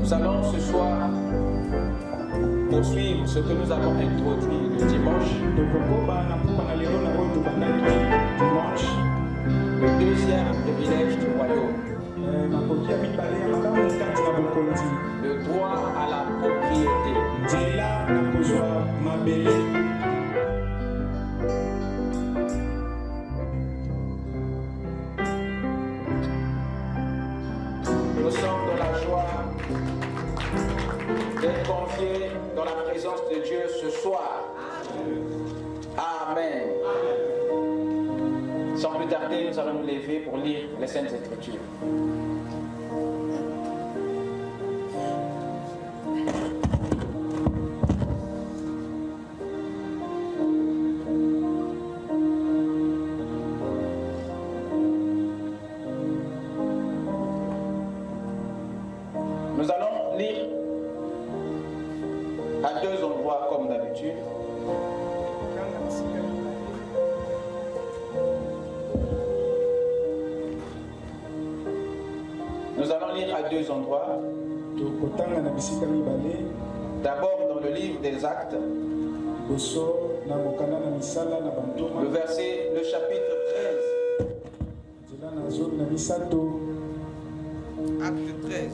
Nous allons ce soir poursuivre ce que nous avons introduit le dimanche. Le deuxième privilège du royaume. Le droit à la propriété. Nous sommes dans la joie d'être confiés dans la présence de Dieu ce soir. Amen. Sans plus tarder, nous allons nous lever pour lire les Saintes Écritures. Nous allons lire à deux endroits comme d'habitude. Nous allons lire à deux endroits. D'abord dans le livre des Actes, le chapitre 13. Acte 13.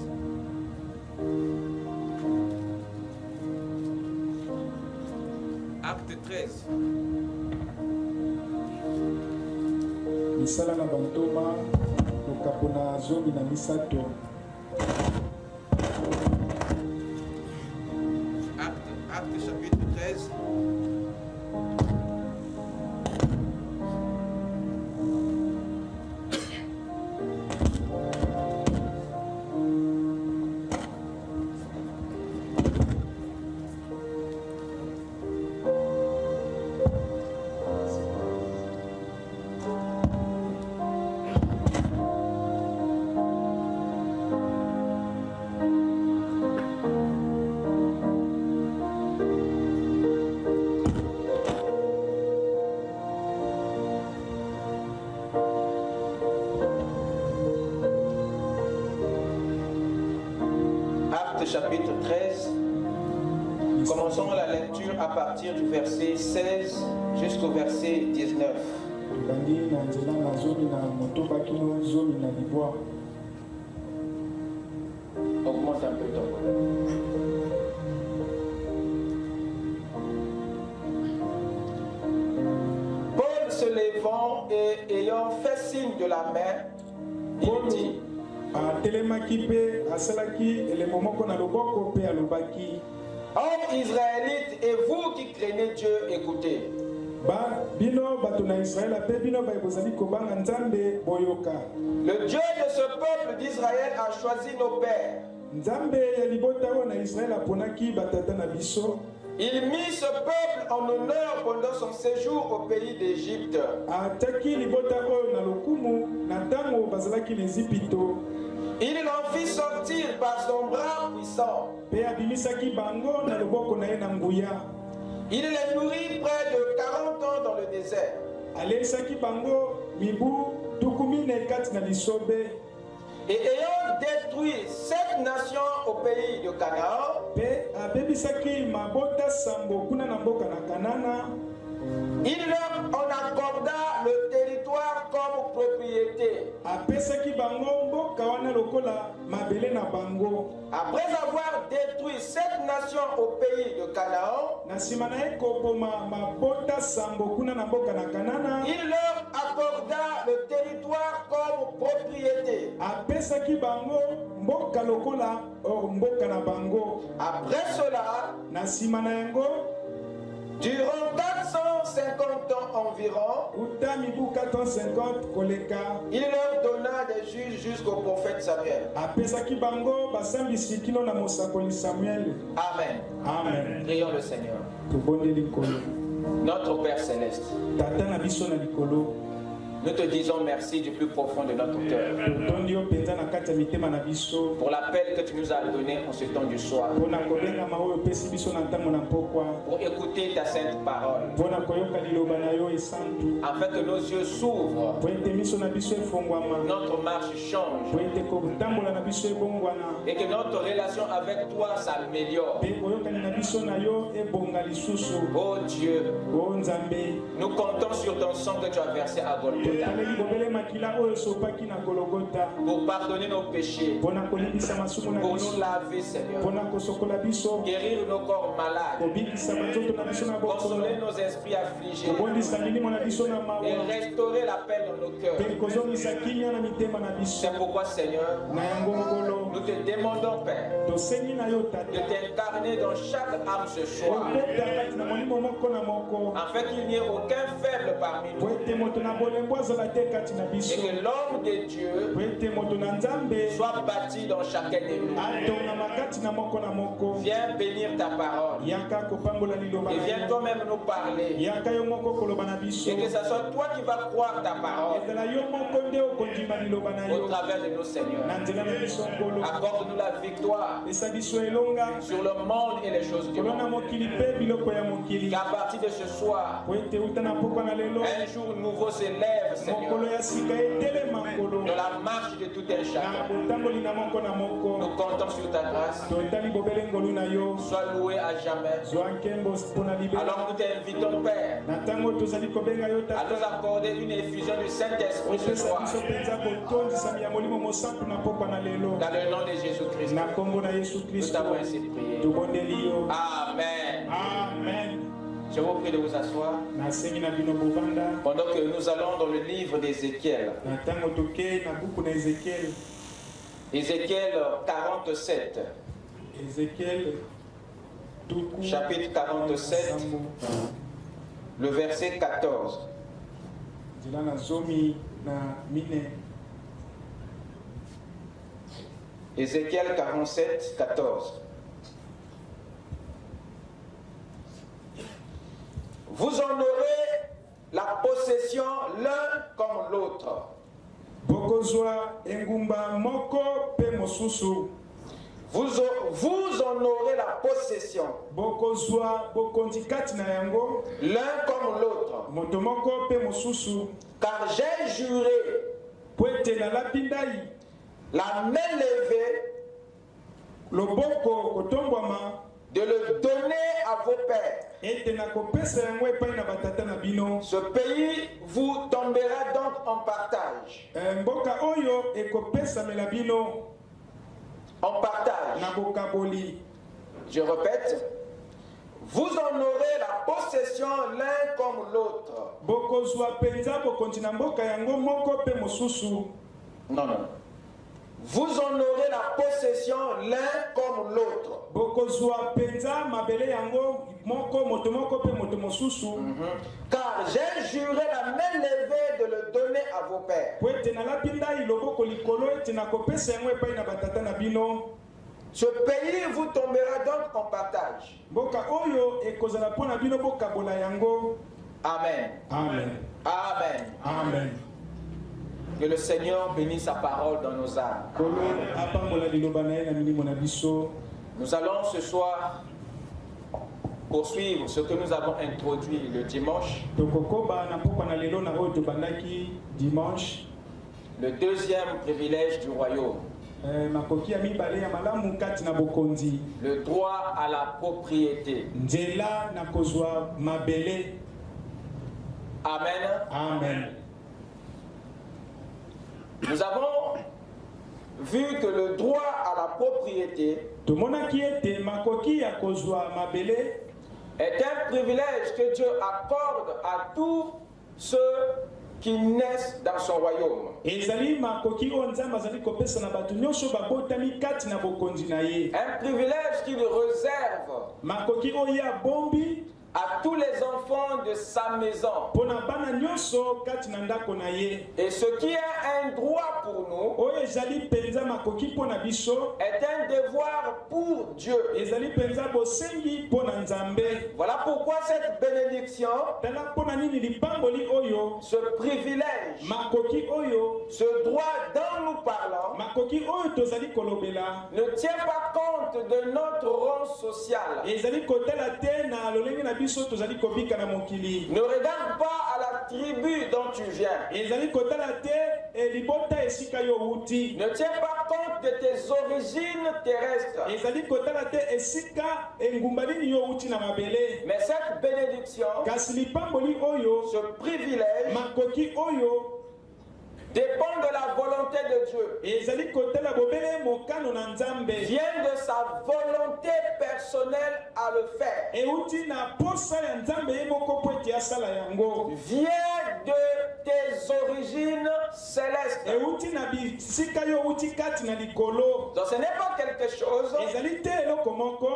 Acte 13. Misala na bantoma lokapona zomi na misato. Acte chapitre 13. Chapitre 13, commençons la lecture à partir du verset 16 jusqu'au verset 19. Augmente un peu ton volume. Paul se levant et ayant fait signe de la main, il dit: Hommes israélites et vous qui craignez Dieu, écoutez. Le Dieu de ce peuple d'Israël a choisi nos pères. Il mit ce peuple en honneur pendant son séjour au pays d'Égypte. Il l'en fit sortir par son bras puissant. Il les nourrit près de 40 ans dans le désert. Et ayant détruit 7 nations au pays de Canaan, il leur en accorda le territoire comme propriété. Après avoir détruit 7 nations au pays de Canaan, il leur accorda le territoire comme propriété. Après cela, durant 450 ans environ, il leur donna des juges jusqu'au prophète Samuel. Amen. Amen. Prions le Seigneur. Notre Père Céleste, Nous te disons merci du plus profond de notre cœur pour l'appel que tu nous as donné en ce temps du soir, pour écouter ta sainte parole, afin que nos yeux s'ouvrent, notre marche change et que notre relation avec toi s'améliore. Oh Dieu, nous comptons sur ton sang que tu as versé à Golgotha pour pardonner nos péchés, pour nous laver, Seigneur, guérir nos corps malades, consoler nos esprits affligés et restaurer la paix dans nos cœurs. C'est pourquoi, Seigneur, nous te demandons, Père, de t'incarner dans chaque âme ce soir, afin qu'il n'y ait aucun faible parmi nous, et que l'homme de Dieu soit bâti dans chacun de nous. Viens bénir ta parole et viens toi-même nous parler, et que ce soit toi qui vas croire ta parole au travers de nos seigneurs. Accorde-nous la victoire sur le monde et les choses du monde, qu'à partir de ce soir un jour nouveau s'élève, Seigneur, de la marche de tout un chacun. Nous comptons sur ta grâce. Sois loué à jamais. Alors nous t'invitons, Père, à nous accorder une effusion du Saint-Esprit ce soir, dans le nom de Jésus-Christ. Nous t'avons ainsi prié. Amen. Amen. Je vous prie de vous asseoir pendant que nous allons dans le livre d'Ézéchiel. Ézéchiel 47. Chapitre 47, le verset 14. Ézéchiel 47, 14. Vous en aurez la possession l'un comme l'autre. Vous en aurez la possession l'un comme l'autre. Car j'ai juré la main levée de le donner à vos pères. Ce pays vous tombera donc en partage. En partage. Je répète, vous en aurez la possession l'un comme l'autre. Non, non. Vous en aurez la possession l'un comme l'autre. Car j'ai juré la main levée de le donner à vos pères. Ce pays vous tombera donc en partage. Amen. Amen. Amen. Amen. Que le Seigneur bénisse sa parole dans nos âmes. Nous allons ce soir poursuivre ce que nous avons introduit le dimanche. Le deuxième privilège du royaume. Le droit à la propriété. Amen. Amen. Nous avons vu que le droit à la propriété est un privilège que Dieu accorde à tous ceux qui naissent dans son royaume. Un privilège qu'il réserve à tous les enfants de sa maison. Et ce qui est un droit pour nous ezali penza makoki pona biso est un devoir pour Dieu. ezali penza bosengi pona nzambe. Voilà pourquoi cette bénédiction, Tala pona nini lipamboli oyo ce privilège, makoki oyo ce droit dont nous parlons, makoki oyo tozali kolobela ne tient pas compte de notre rang social. ezali kotala te na lolenge na biso tozali kobika na mokili. Ne regarde pas à la tribu dont tu viens. ezali kotala te libota esika yo wuti. Ne tiens pas compte de tes origines terrestres. ezali kotala te esika engumba nini yo wuti na mabele. Mais cette bénédiction, kasi lipamboli oyo ce privilège, makoki oyo dépend de la volonté de Dieu. ezali kotala bobele mokano na nzambe. Vient de sa volonté personnelle à le faire. euti na posa ya nzambe ye moko po ete asala yango. Vient de tes origines célestes. euti na bisika yo wuti kati na likolo. Donc ce n'est pas quelque chose ezali te eloko moko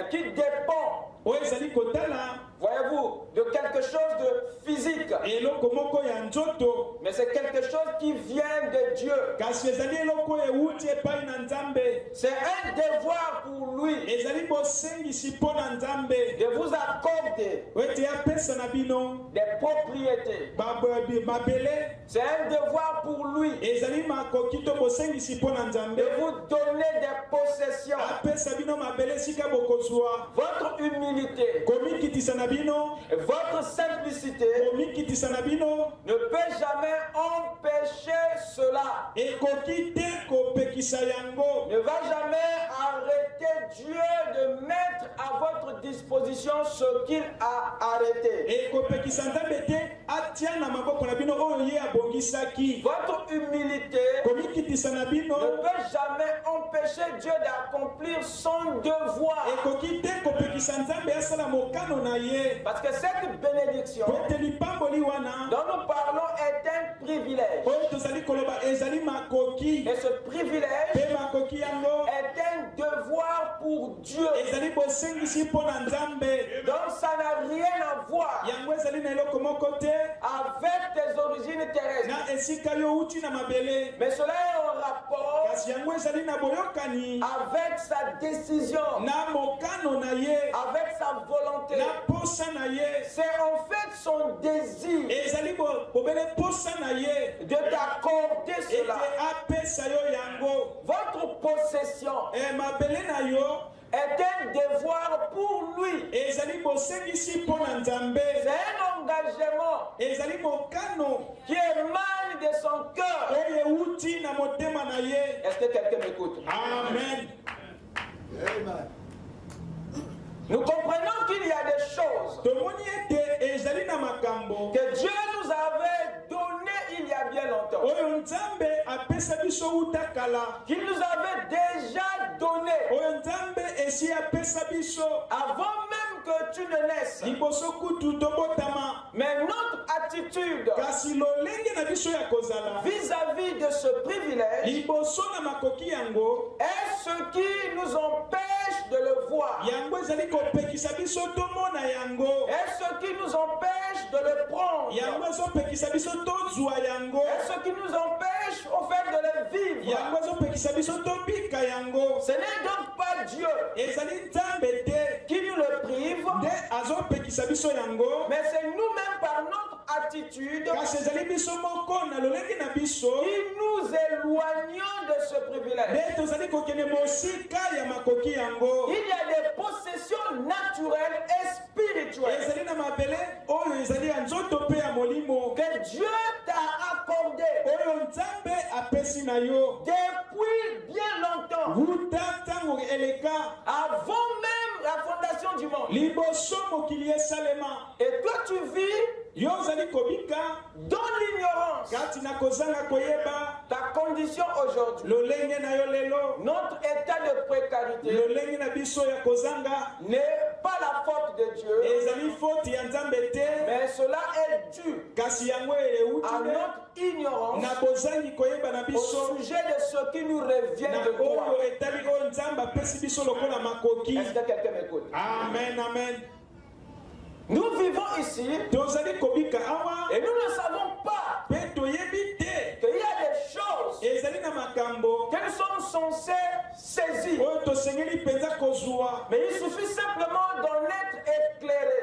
qui dépend, oyo ezali kotala voyez-vous, de quelque chose de physique. eloko moko ya nzoto. Mais c'est quelque chose qui vient de Dieu. kasi ezali eloko euti epai na nzambe. C'est un devoir pour lui ezali bosengisi mpo na nzambe de vous accorder ete apesa na bino des propriétés. mabele. C'est un devoir pour lui ezali makoki to bosengisi mpo na nzambe de vous donner des possessions. apesa bino mabele esika bokozwa. Votre humilité, komikitisa na bino votre simplicité komikitisa na bino ne peut jamais empêcher cela. ekoki te kopekisa yango. Ne va jamais arrêter Dieu de mettre à votre disposition ce qu'il a arrêté. ekopekisa nzambe te atia na maboko na bino oyo ye abongisaki. Votre humilité komikitisa na bino ne peut jamais empêcher Dieu d'accomplir son devoir. ekoki te kopekisa nzambe asala mokano na ye. Parce que cette bénédiction po ete lipamboli wana dont nous parlons est un privilège. oyo tozali koloba ezali makoki. Et ce privilège mpe makoki yango est un devoir pour Dieu. ezali bosengisi mpo na nzambe. Donc ça n'a rien à voir yango ezali na eloko moko te avec tes origines terrestres. na esika yo uti na mabele. Mais cela est en rapport kasi yango ezali na boyokani avec sa décision, na mokano na ye avec sa volonté. na posa na ye. C'est en fait son désir ezali bobele posa na ye de t'accorder ete cela. apesa yo yango. Votre possession mabele na yo est un devoir pour lui. ezali bosengisi mpo na nzambe. C'est un engagement ezali mokano qui émane de son cœur. oyo euti na motema na ye. Est-ce que quelqu'un m'écoute? Amen. Nous comprenons qu'il y a des choses tomoni ete ezali na makambo que Dieu nous avait données il y a bien longtemps, oyo nzambe apesa biso uta kala. qu'il nous avait déjà données oyo nzambe esi apesa biso avant même que tu ne naisses. liboso kutu tobotama. Mais notre attitude kasi lolenge na biso ya kozala vis-à-vis de ce privilège liboso na makoki yango est ce qui nous empêche de le voir, yango ezali kopekisa biso tomona yango. est ce qui nous empêche de le prendre, yango ezopekisa biso tozwa yango. est ce qui nous empêche au fait de le vivre. yango ezopekisa biso tobika yango. Ce n'est donc pas Dieu ezali nzambe te qui nous le prive, nde azopekisa biso yango. mais c'est nous-mêmes par notre attitude kasi ezali biso moko na lolenge na biso qui nous éloignons de ce privilège. nde tozali kokende mosika ya makoki yango. Il y a des possessions naturelles et spirituelles ezali na mabele oyo ezali ya nzoto mpe ya molimo que Dieu t'a accordées oyo nzambe apesi na yo depuis bien longtemps, wuta ntango eleka avant même la fondation du monde. liboso mokili esalema. Et toi tu vis yo ozali kobika dans l'ignorance. kati na kozanga koyeba Ta condition aujourd'hui, lolenge na yo lelo, notre état de précarité, lolenge na biso ya kozanga n'est pas la faute de Dieu, ezali foti ya nzambe te, mais cela est dû kasi yango euti à notre ignorance na bozangi koyeba na au biso sujet de ce qui nous revient na de droit. oyo etali oyo nzambe apesi biso lokola makoki. Est-ce que quelqu'un m'écoute? Amen, amen. Nous vivons ici tozali kobika awa et nous ne savons pas mpe toyebi te qu'il y a des choses ezali na que nous sommes censés saisir. Mais il suffit simplement d'en être éclairé.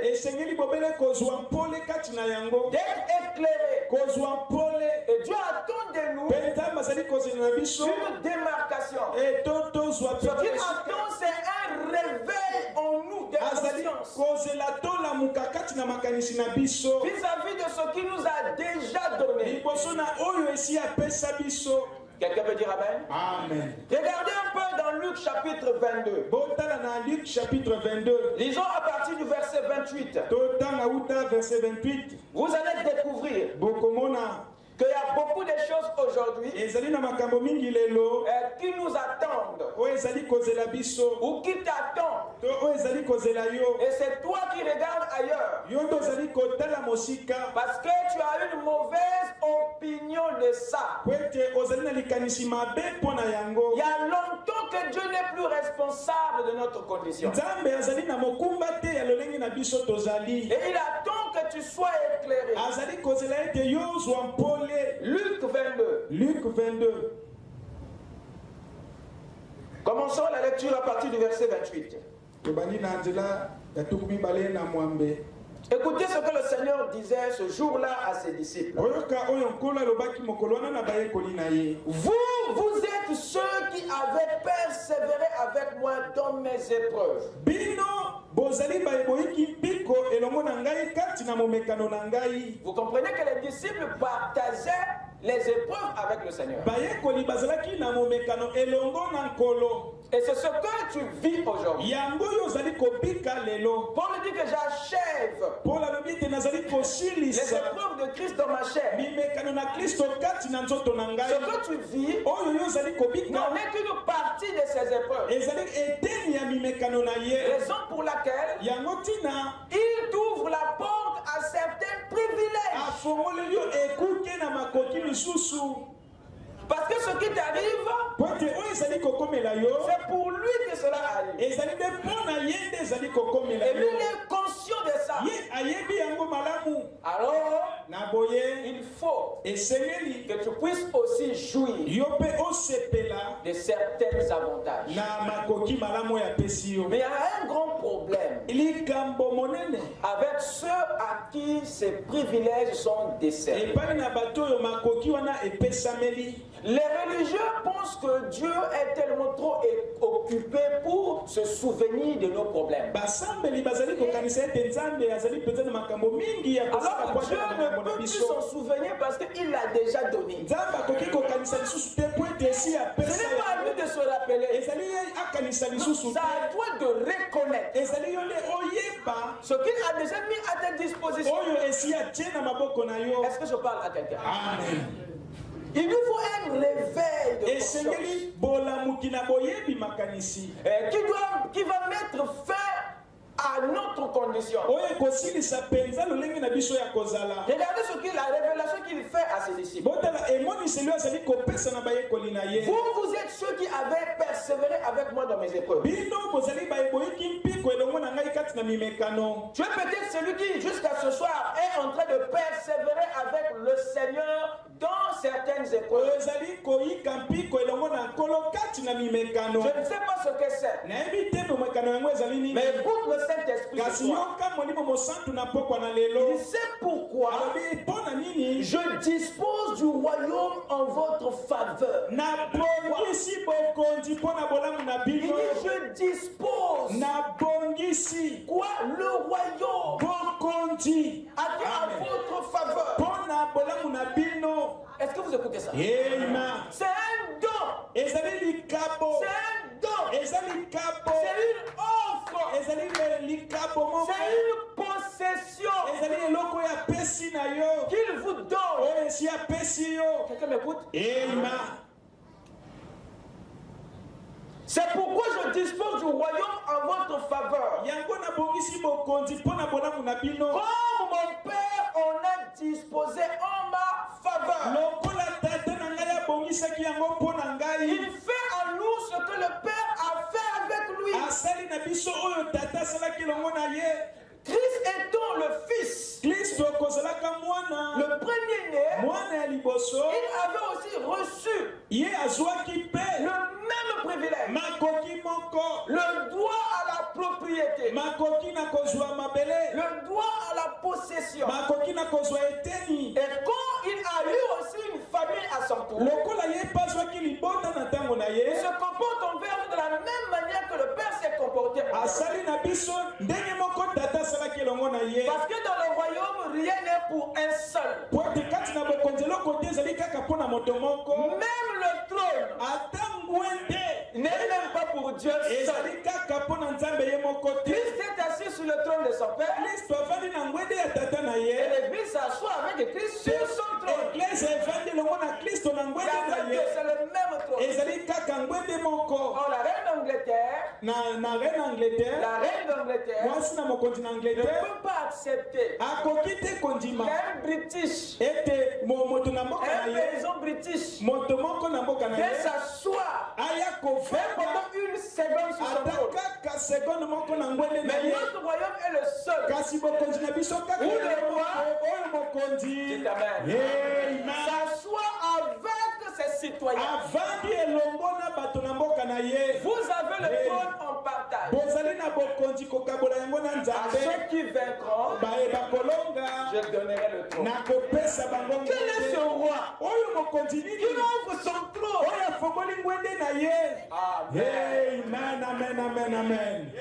D'être éclairé. Et Dieu attend de nous une démarcation. Ce qu'il attend, c'est un réveil en nous de conscience vis-à-vis de ce qu'il nous a déjà donné. Quelqu'un peut dire Amen? Amen. Regardez un peu dans Luc chapitre 22. Luc chapitre 22. Lisons à partir du verset 28. Vous allez découvrir qu'il y a beaucoup de choses aujourd'hui qui nous attendent ou qui t'attendent. Et c'est toi qui regardes ailleurs parce que tu as une mauvaise opinion de ça. Il y a longtemps que Dieu n'est plus responsable de notre condition. Et il attend que tu sois éclairé. Luc 22. Luc 22. Commençons la lecture à partir du verset 28. Écoutez ce que le Seigneur disait ce jour-là à ses disciples. Vous êtes ceux qui avaient persévéré avec moi dans mes épreuves. Vous comprenez que les disciples partageaient les épreuves avec le Seigneur. Et c'est ce que tu vis aujourd'hui. Paul dit que j'achève les épreuves de Christ dans ma chair. Ce que tu vis n'en est qu'une partie de ces épreuves. Raison pour laquelle il t'ouvre la porte à certains privilèges. Parce que ce qui t'arrive, c'est pour lui que cela arrive. Et lui, il est conscient de ça. Alors, il faut que tu puisses aussi jouir de certains avantages. Mais il y a un grand problème avec ceux à qui ces privilèges sont décernés. Les religieux pensent que Dieu est tellement trop occupé pour se souvenir de nos problèmes. Alors Dieu ne peut plus s'en souvenir parce qu'il l'a déjà donné. Ce n'est pas à lui de se rappeler. C'est à toi de reconnaître ce qu'il a déjà mis à ta disposition. Est-ce que je parle à quelqu'un? Amen. Il nous faut un réveil de conscience qui va mettre fin à notre condition. Regardez ce qu'il la révélation qu'il fait à ses disciples. Vous êtes ceux qui avaient persévéré avec moi dans mes épreuves. Tu es peut-être celui qui jusqu'à ce soir est en train de persévérer avec le Seigneur dans certaines épreuves. Je ne sais pas ce que c'est. Mais écoute le Saint-Esprit. Il sait pourquoi je dispose du royaume en votre faveur. Il dit je dispose. Quoi? Le royaume à votre faveur. Est-ce que vous écoutez ça? C'est un don. C'est un don. C'est une offre. C'est une possession qu'il vous donne. Quelqu'un m'écoute? C'est pourquoi je dispose du royaume en votre faveur. Comme mon Père en a disposé en ma faveur. Il fait en nous ce que le Père a fait avec lui. Christ étant le Fils, le premier-né, il avait aussi reçu Ye azwaki pe le même privilège, makoki moko, le droit à la propriété, makoki na kozwa mabele, le droit à la possession. makoki na kozwa eteni. Et quand il a eu aussi une famille à son tour, Lokola ye paswaki libota na tango na ye, il se comporte envers nous de la même manière que le Père s'est comporté envers nous. asali na biso ndenge moko tata asalaki elongo na ye. Parce que dans le royaume, rien n'est pour un seul. Po ete kati na bokonzi eloko te ezali kaka mpo na moto moko. Même le trône Ata ngwende n'est même pas pour Dieu seul. ezali kaka mpo na nzambe ye moko te. Christ est assis sur le trône de son Père Kristo avandi na ngwende ya tata na et ye. l'Église s'assoit avec Christ sur son trône. Eglise evandi elongo na Kristo na Il y ngwende a na ye. c'est le même trône. Ezali kaka ngwende moko. Or, la reine d'Angleterre, Na reine Angleterre, la reine d'Angleterre mwasi na mokonzi na ne Angleterre peut pas accepter akoki te kondima qu'un British, ete moto na mboka na un ye, paysan British, moto moko na mboka na vient ye s'asseoir aya même kovanda pendant une seconde sur son ata trône. kaka seconde moko na ngwende na Mais ye. notre royaume est le seul. Kasi bokonzi na biso kaka Où le ye moko, roi? oyo mokonzi Dites amen. Amen. S'assoit avec ses citoyens. avandi elongo na bato na mboka na ye. Vous avez le Hey. trône en partage. bozali na bokonzi kokabola yango na À nzambe. ceux qui vaincront, bayeba kolonga je donnerai le trône. nakopesa bango Quel est ce ngwende. roi oyo mokonzi qui nini offre son trône? oyo afongoli ngwende na ye. Amen. Amen, amen, amen, amen.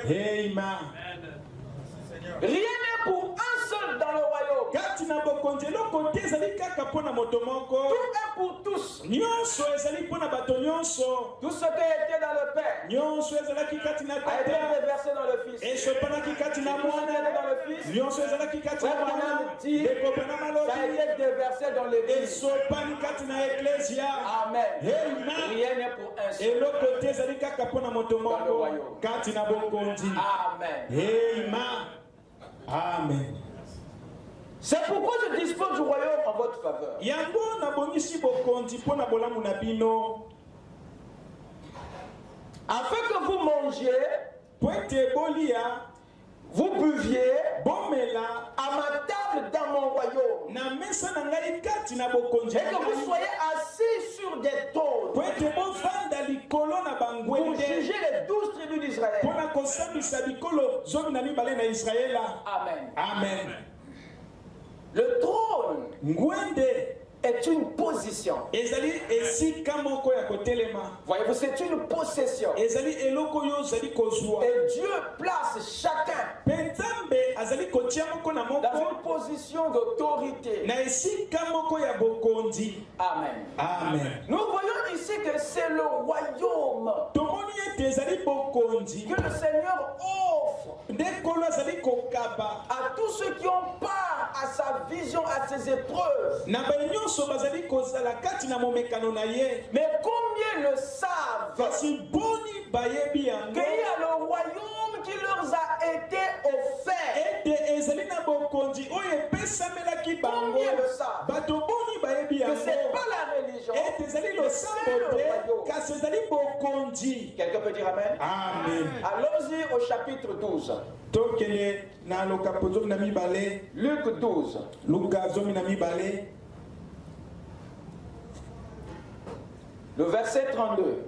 Amen. Rien n'est pour un seul dans le royaume. kati na bokonzi eloko te ezali kaka mpo na moto moko. Tout est pour tous. nyonso ezali mpo na bato nyonso. Tout ce qui était dans le Père nyonso ezalaki kati na a été tata déversé dans le Fils. esopanaki kati na Tout ce qui était mwana. dans le Fils nyonso ezalaki kati na Frère mwana. Branham dit, ekopena ça a malobi été déversé dans l'Église. esopani kati na eklesia. Amen. Amen. Rien n'est pour un seul. eloko te ezali kaka mpo na moto moko kati na bokonzi. Amen. Amen. Amen. C'est pourquoi je dispose du royaume en votre faveur. yango nabongisi bokonzi mpo na bolamu na bino Afin que vous mangiez, po ete bolia vous buviez bomela à ma table dans mon royaume. na mesa na ngai kati na bokonzi Et na que vous ngai. soyez assis sur des po trônes ete bovanda likolo na pour bangwende juger les 12 tribus d'Israël. mpo na kosambisa bikolo 12 na Israela. Amen. Amen. Le trône ngwende est une position. ezali esika moko ya kotelema. Voyez-vous, c'est une possession. ezali eloko oyo ozali kozwa. Et Dieu place chacun mpe nzambe azali kotia moko na dans moko une position d'autorité. na esika moko ya bokonzi. Amen. Amen. Nous voyons ici que c'est le royaume tomoni ete ezali bokonzi que le Seigneur offre nde nkolo azali kokaba à tous ceux qui ont part à sa vision, à ses épreuves. na baye nyonso bazali kozala kati na momekano na ye. Mais combien le savent kasi boni bayebi yango qu'il y a le royaume qui leur a été offert? ete ezali na bokonzi oyo epesamelaki bango. Combien le savent bato boni bayebi que yango c'est pas la religion, ete ezali mais c'est losambo le te royaume. kasi ezali bokonzi. Quelqu'un peut dire Amen? Amen. Allons-y au chapitre 12. tokele na lokapo 12 Luc 12. luka 12 Le verset 32.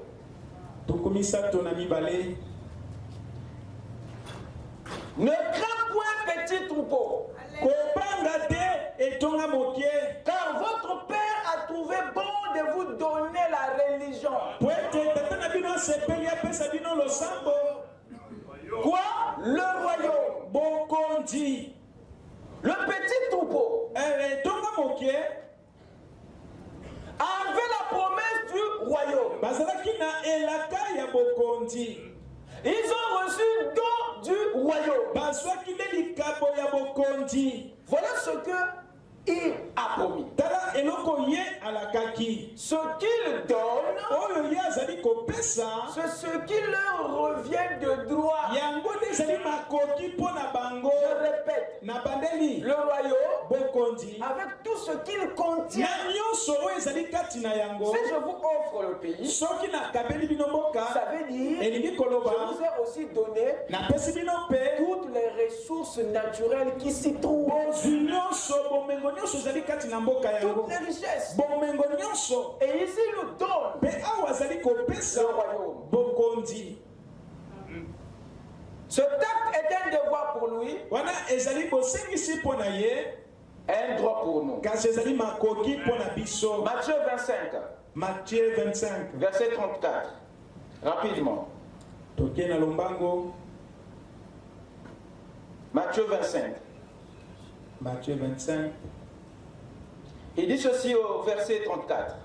tokomisato na mibale. Ne crains point, petit troupeau, kobanga te etonga mokie car votre Père a trouvé bon de vous donner la religion. po ete tata na bino asepeli apesa bino losambo. Quoi? Le royaume. bokonzi. Le petit troupeau etonga mokie avait la promesse du royaume. bazalaki na elaka ya bokonzi. Ils ont reçu don du royaume. bazwaki nde likabo ya bokonzi. Voilà ce que il a promis. tala eloko ye alakaki. Ce qu'il donne, oyo ye azali kopesa c'est ce qui leur revient de droit. yango nde ezali makoki mpo na bango. Je répète, na bandeli le royaume, bokonzi avec tout ce qu'il contient. na nyonso oyo ezali kati na yango. Si je vous offre le pays, soki nakabeli bino mboka ça veut dire, elingi je koloba vous ai aussi donné napesi bino mpe toutes les ressources naturelles qui s'y trouvent. bozwi nyonso bomengo nyonso ezali toutes les richesses. Et ici, il nous donne le royaume. Ce acte est un devoir pour lui, un droit pour nous. Matthieu 25, verset 34. Rapidement. Matthieu 25. Matthieu 25. Il dit ceci au verset 34.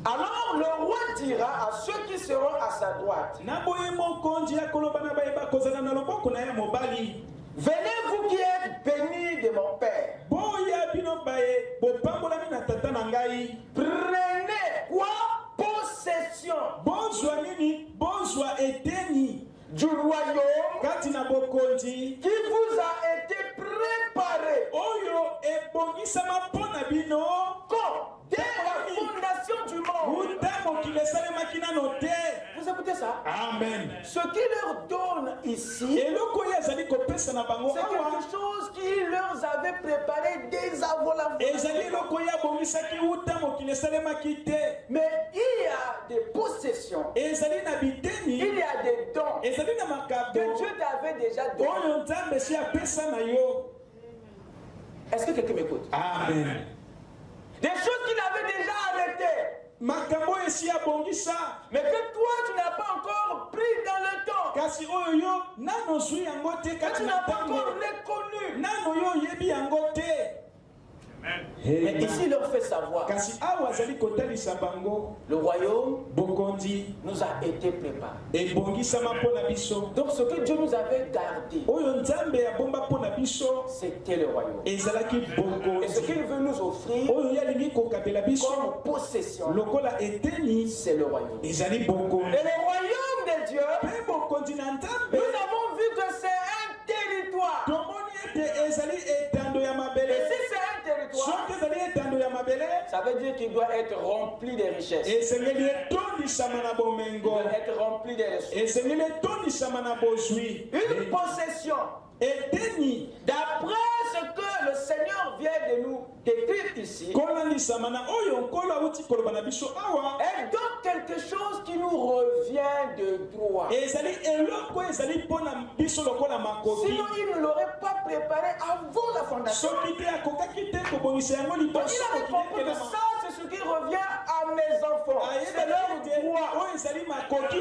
Alors le roi dira à ceux qui seront à sa droite, venez vous qui êtes bénis de mon Père. Prenez quoi? Possession du royaume qui vous a été préparé quand dès la fondation du monde. Vous écoutez ça? Amen. Ce qu'il leur donne ici, c'est quelque chose qu'il leur avait préparé dès avant la fondation. Mais il y a des possessions, il y a des dons que Dieu t'avait déjà donné. Est-ce que quelqu'un m'écoute? Amen. Des choses qu'il avait déjà arrêtées, mais que toi tu n'as pas encore pris dans le temps, que tu n'as pas encore reconnu. Mais ici il leur fait savoir, le royaume nous a été préparé. Donc ce que Dieu nous avait gardé, c'était le royaume. Et ce qu'il veut nous offrir comme possession, c'est le royaume. Et le royaume de Dieu, nous avons vu que c'est un territoire. Et si c'est un territoire, ça veut dire qu'il doit être rempli de richesses. Il doit être rempli de ressources. Une possession. D'après ce que le Seigneur vient de nous décrire ici, est donc quelque chose qui nous revient de droit. Sinon, il ne l'aurait pas préparé avant la fondation. Il avait compris que ça, c'est ce qui revient à mes enfants. C'est leur droit. Il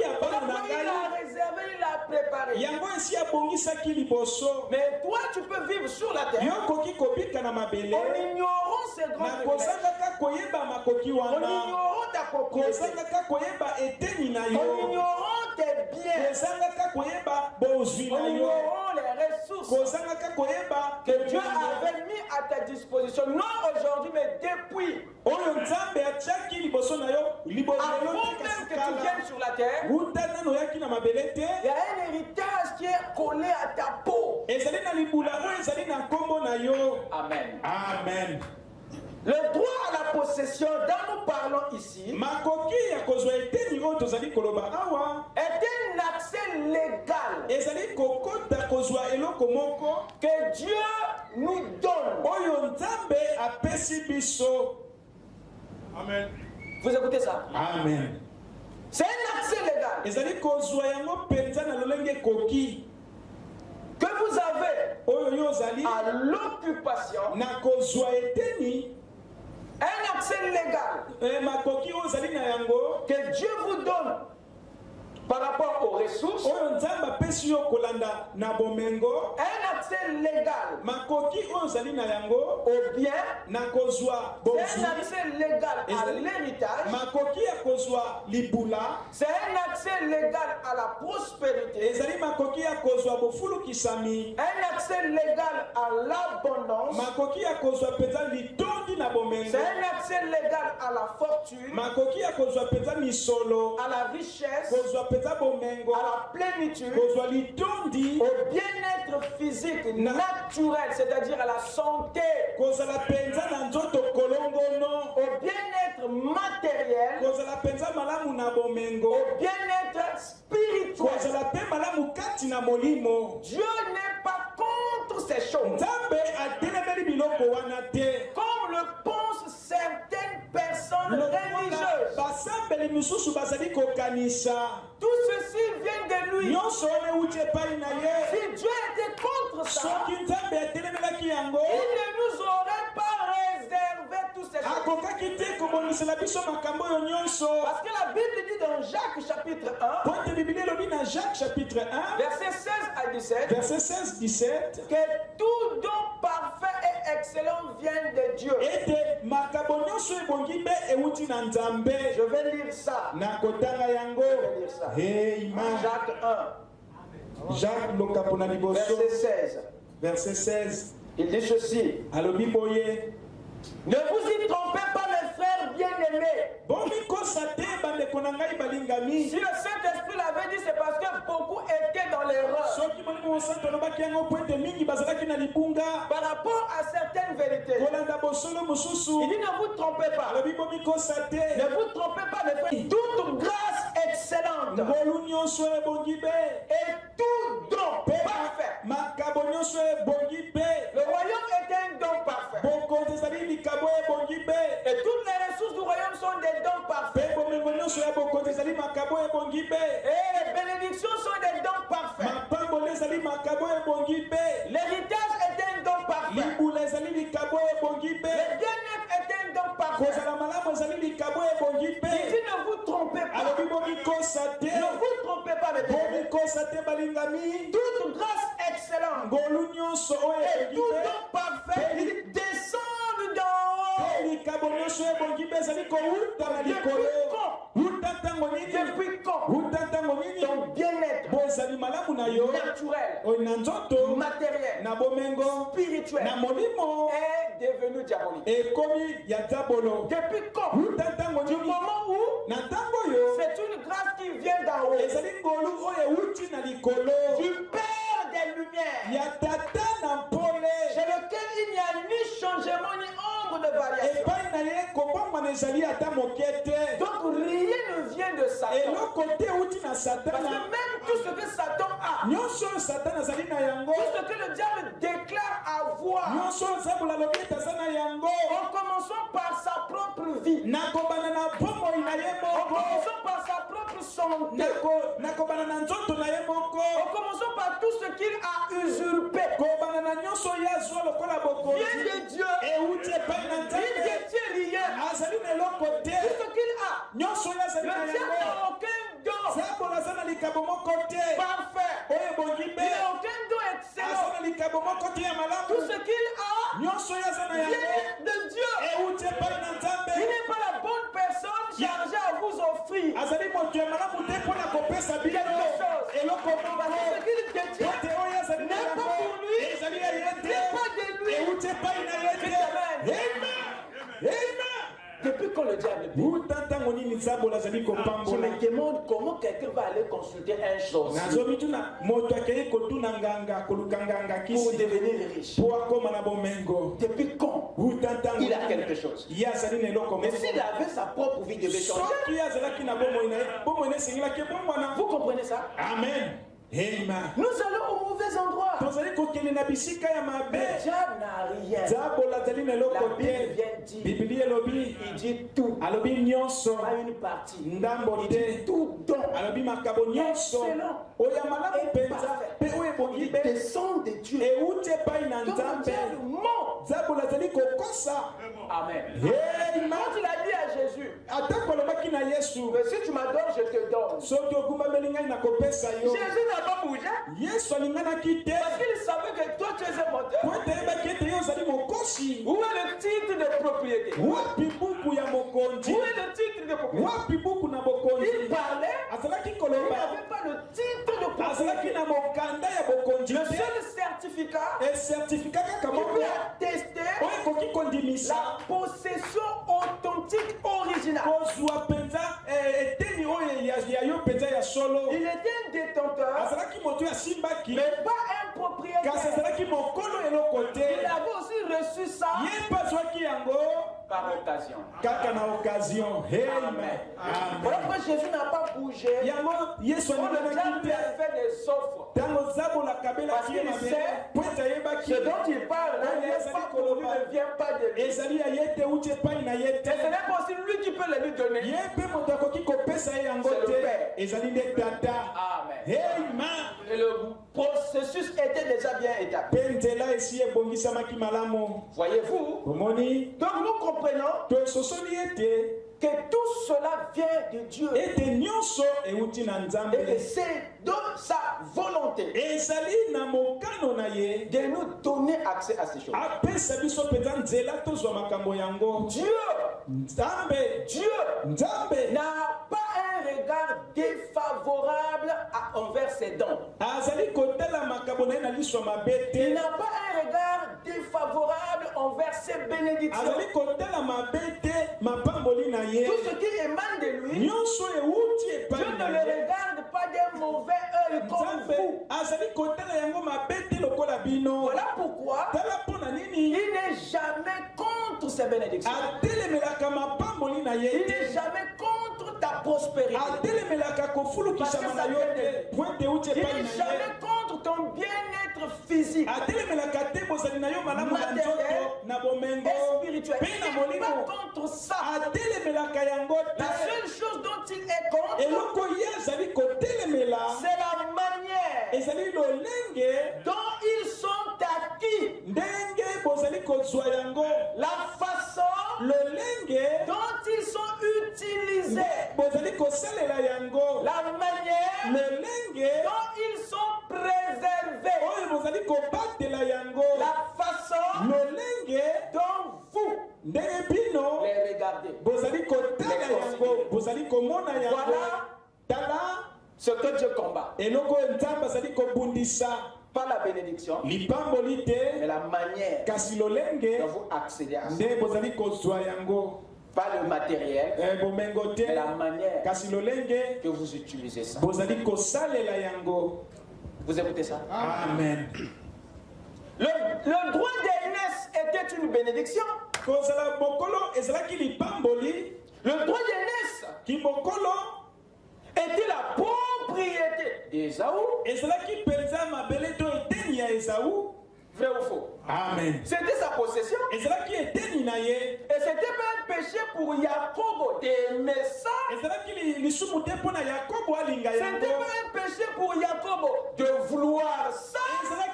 a réservé, il a préparé. Mais toi, tu peux vivre sur la terre en ignorant ces grands privilèges, en ignorant ta propriété, en ignorant tes biens, en ignorant les ressources que Dieu avait mis à ta disposition, non aujourd'hui, mais depuis. Avant même que tu viennes sur la terre, il y a un héritage qui est collé à ta peau. Amen. Amen. Le droit à la possession dont nous parlons ici est un accès légal que Dieu nous donne. Amen. Vous écoutez ça? Amen. C'est un accès légal que vous avez à l'occupation. Un accès légal que Dieu vous donne par rapport aux ressources. Un accès légal aux biens. Un accès légal à l'héritage. C'est un accès légal à la prospérité. Un accès légal à l'abondance. C'est un accès légal à la fortune, à la richesse, à la plénitude, au bien-être physique naturel, c'est-à-dire à la santé, au bien-être matériel, matériel, au bien-être spirituel. Dieu n'est pas contre ces choses. Comme le pensent certaines personnes religieuses. Tout ceci vient de lui. Si Dieu était contre ça, il ne nous aurait pas réservé tous ces choses. Parce que la Bible dit dans Jacques chapitre 1, verset 16 à 17, que tout don parfait et excellent vient de Dieu. Je vais lire ça. Jacques 1. Verset 16. Il dit ceci. Ne vous y trompez pas, mes frères bien-aimés. Si le Saint-Esprit l'avait dit, c'est parce que beaucoup étaient dans l'erreur. Par rapport à certaines vérités. Il dit ne vous trompez pas. Ne vous trompez pas, mes frères. Toute grâce excellente et tout don parfait. Le royaume est un don parfait. Et toutes les ressources du royaume sont des dons parfaits. Et les bénédictions sont des dons parfaits. L'héritage est un don parfait. Le bien-être est un don parfait. Il dit ne vous trompez pas. Ne vous trompez pas, mes frères. Toute grâce excellente et tout don parfait descend d'en haut. Depuis quand ton bien-être naturel, matériel, spirituel est devenu diabolique? Depuis quand? Du moment où c'est une grâce qui vient d'en haut, du Père des Lumières, chez lequel il n'y a ni changement ni ombre de variation. Donc rien ne vient de Satan. Parce que même tout ce que Satan a, tout ce que le diable déclare avoir, en commençant par sa propre vie, en commençant par sa propre santé, en commençant par tout ce qu'il a usurpé, vient de Dieu. Il détient rien. Tout ce qu'il a, le diable n'a aucun don parfait. Il n'a aucun don excellent. Tout ce qu'il a vient de Dieu. Il n'est pas la bonne personne chargée à vous offrir quelque chose. Parce que ce qu'il détient n'est pas pour lui, n'est pas de lui. Depuis quand le diable dit? Je me demande comment quelqu'un va aller consulter un sorcier pour devenir riche. Depuis quand il a quelque chose? Mais s'il avait sa propre vie, il devait changer. Vous comprenez ça? Amen. Nous allons au mauvais endroit. Le diable n'a rien. La Bible vient dire, il dit tout, pas une partie. Il dit tout don excellent et parfait. Il descend de Dieu. Donc le diable ment. Amen. Quand il a dit à Jésus, que si tu m'adores, je te donne. Jésus n'a pas bougé. Parce qu'il savait que toi tu es un menteur. Où est le titre de propriété? Où est le titre de propriété? Il parlait, il n'avait pas le titre de propriété. Le seul certificat qui peut attester la possession authentique originale. Il était un détenteur, mais pas un propriétaire. Il avait aussi reçu ça par occasion. Amen. Voilà pourquoi Jésus n'a pas bougé. On a déjà fait des offres. Parce qu'il sait ce dont il parle là n'est pas pour lui, ne vient pas de lui. Et ce n'est pas aussi lui qui peut le lui donner. C'est le Père. Amen. Et le processus était déjà bien établi. Voyez-vous? Donc nous comprenons que tout cela vient de Dieu. Et que c'est de sa volonté de nous donner accès à ces choses. Dieu n'a pas un regard défavorable envers ses dons. Il n'a pas un regard défavorable envers ses bénédictions. Tout ce qui émane de lui, Dieu ne le regarde pas d'un mauvais œil comme vous. Voilà pourquoi il n'est jamais contre ses bénédictions. Il n'est jamais contre ta prospérité. Parce que ça vient de lui. Il n'est jamais contre ton bien-être physique, matériel et spirituel. Il n'est pas contre ça. La seule chose dont il est contre, c'est la manière dont ils sont acquis, la façon dont ils sont utilisés, la manière dont ils sont préservés, la façon dont vous les regardez. Voilà ce que Dieu combat. Pas la bénédiction, mais la manière dont vous accédez à ça. Pas le matériel, mais la manière que vous utilisez ça. Vous écoutez ça? Amen. Le droit d'aînesse était une bénédiction. Le droit d'aînesse était la propriété d'Ésaü. Vrai ou faux? Amen. C'était sa possession. Et ce n'était pas un péché pour Jacob d'aimer ça. Ce n'était pas un péché pour Jacob de vouloir ça. Ce n'est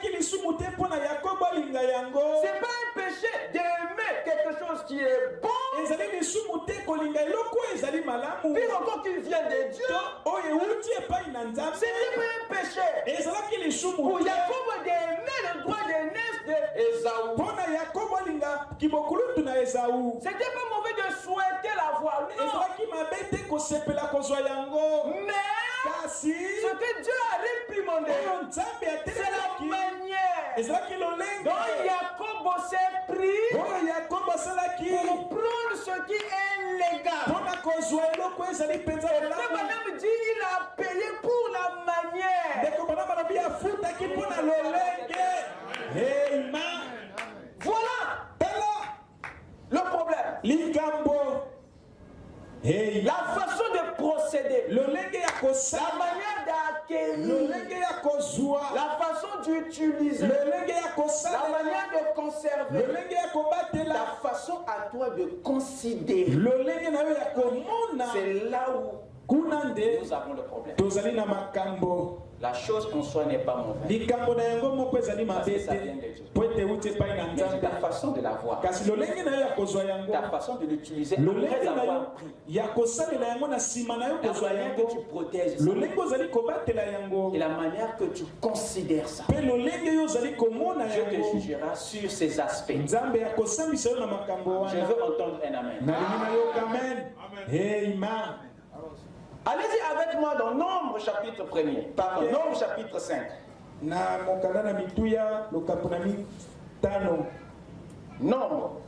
pas un péché d'aimer quelque chose qui est bon. Pire encore qu'il vient de Dieu. Ce n'était pas un péché pour Jacob d'aimer le droit d'aînesse d'Ésaü. C'était pas mauvais de souhaiter l'avoir, non. Mais ce que Dieu a réprimandé, c'est la manière dont Jacob s'est pris pour prendre ce qui est légal. Madame dit il a payé pour la manière. Voilà le problème. La façon de procéder, la manière d'acquérir, la façon d'utiliser, la manière de conserver, la façon à toi de considérer. C'est là où nous avons le problème. La chose en soi n'est pas mauvaise. Parce que ça vient de Dieu. Mais ta façon de l'avoir, ta façon de l'utiliser après avoir pris, la manière que tu protèges ça, et la manière que tu considères ça, Dieu te jugera sur ces aspects. Je veux entendre un amen. Allez-y avec moi dans Nombre chapitre 1er. Pardon, Nombre chapitre 5. Nombre.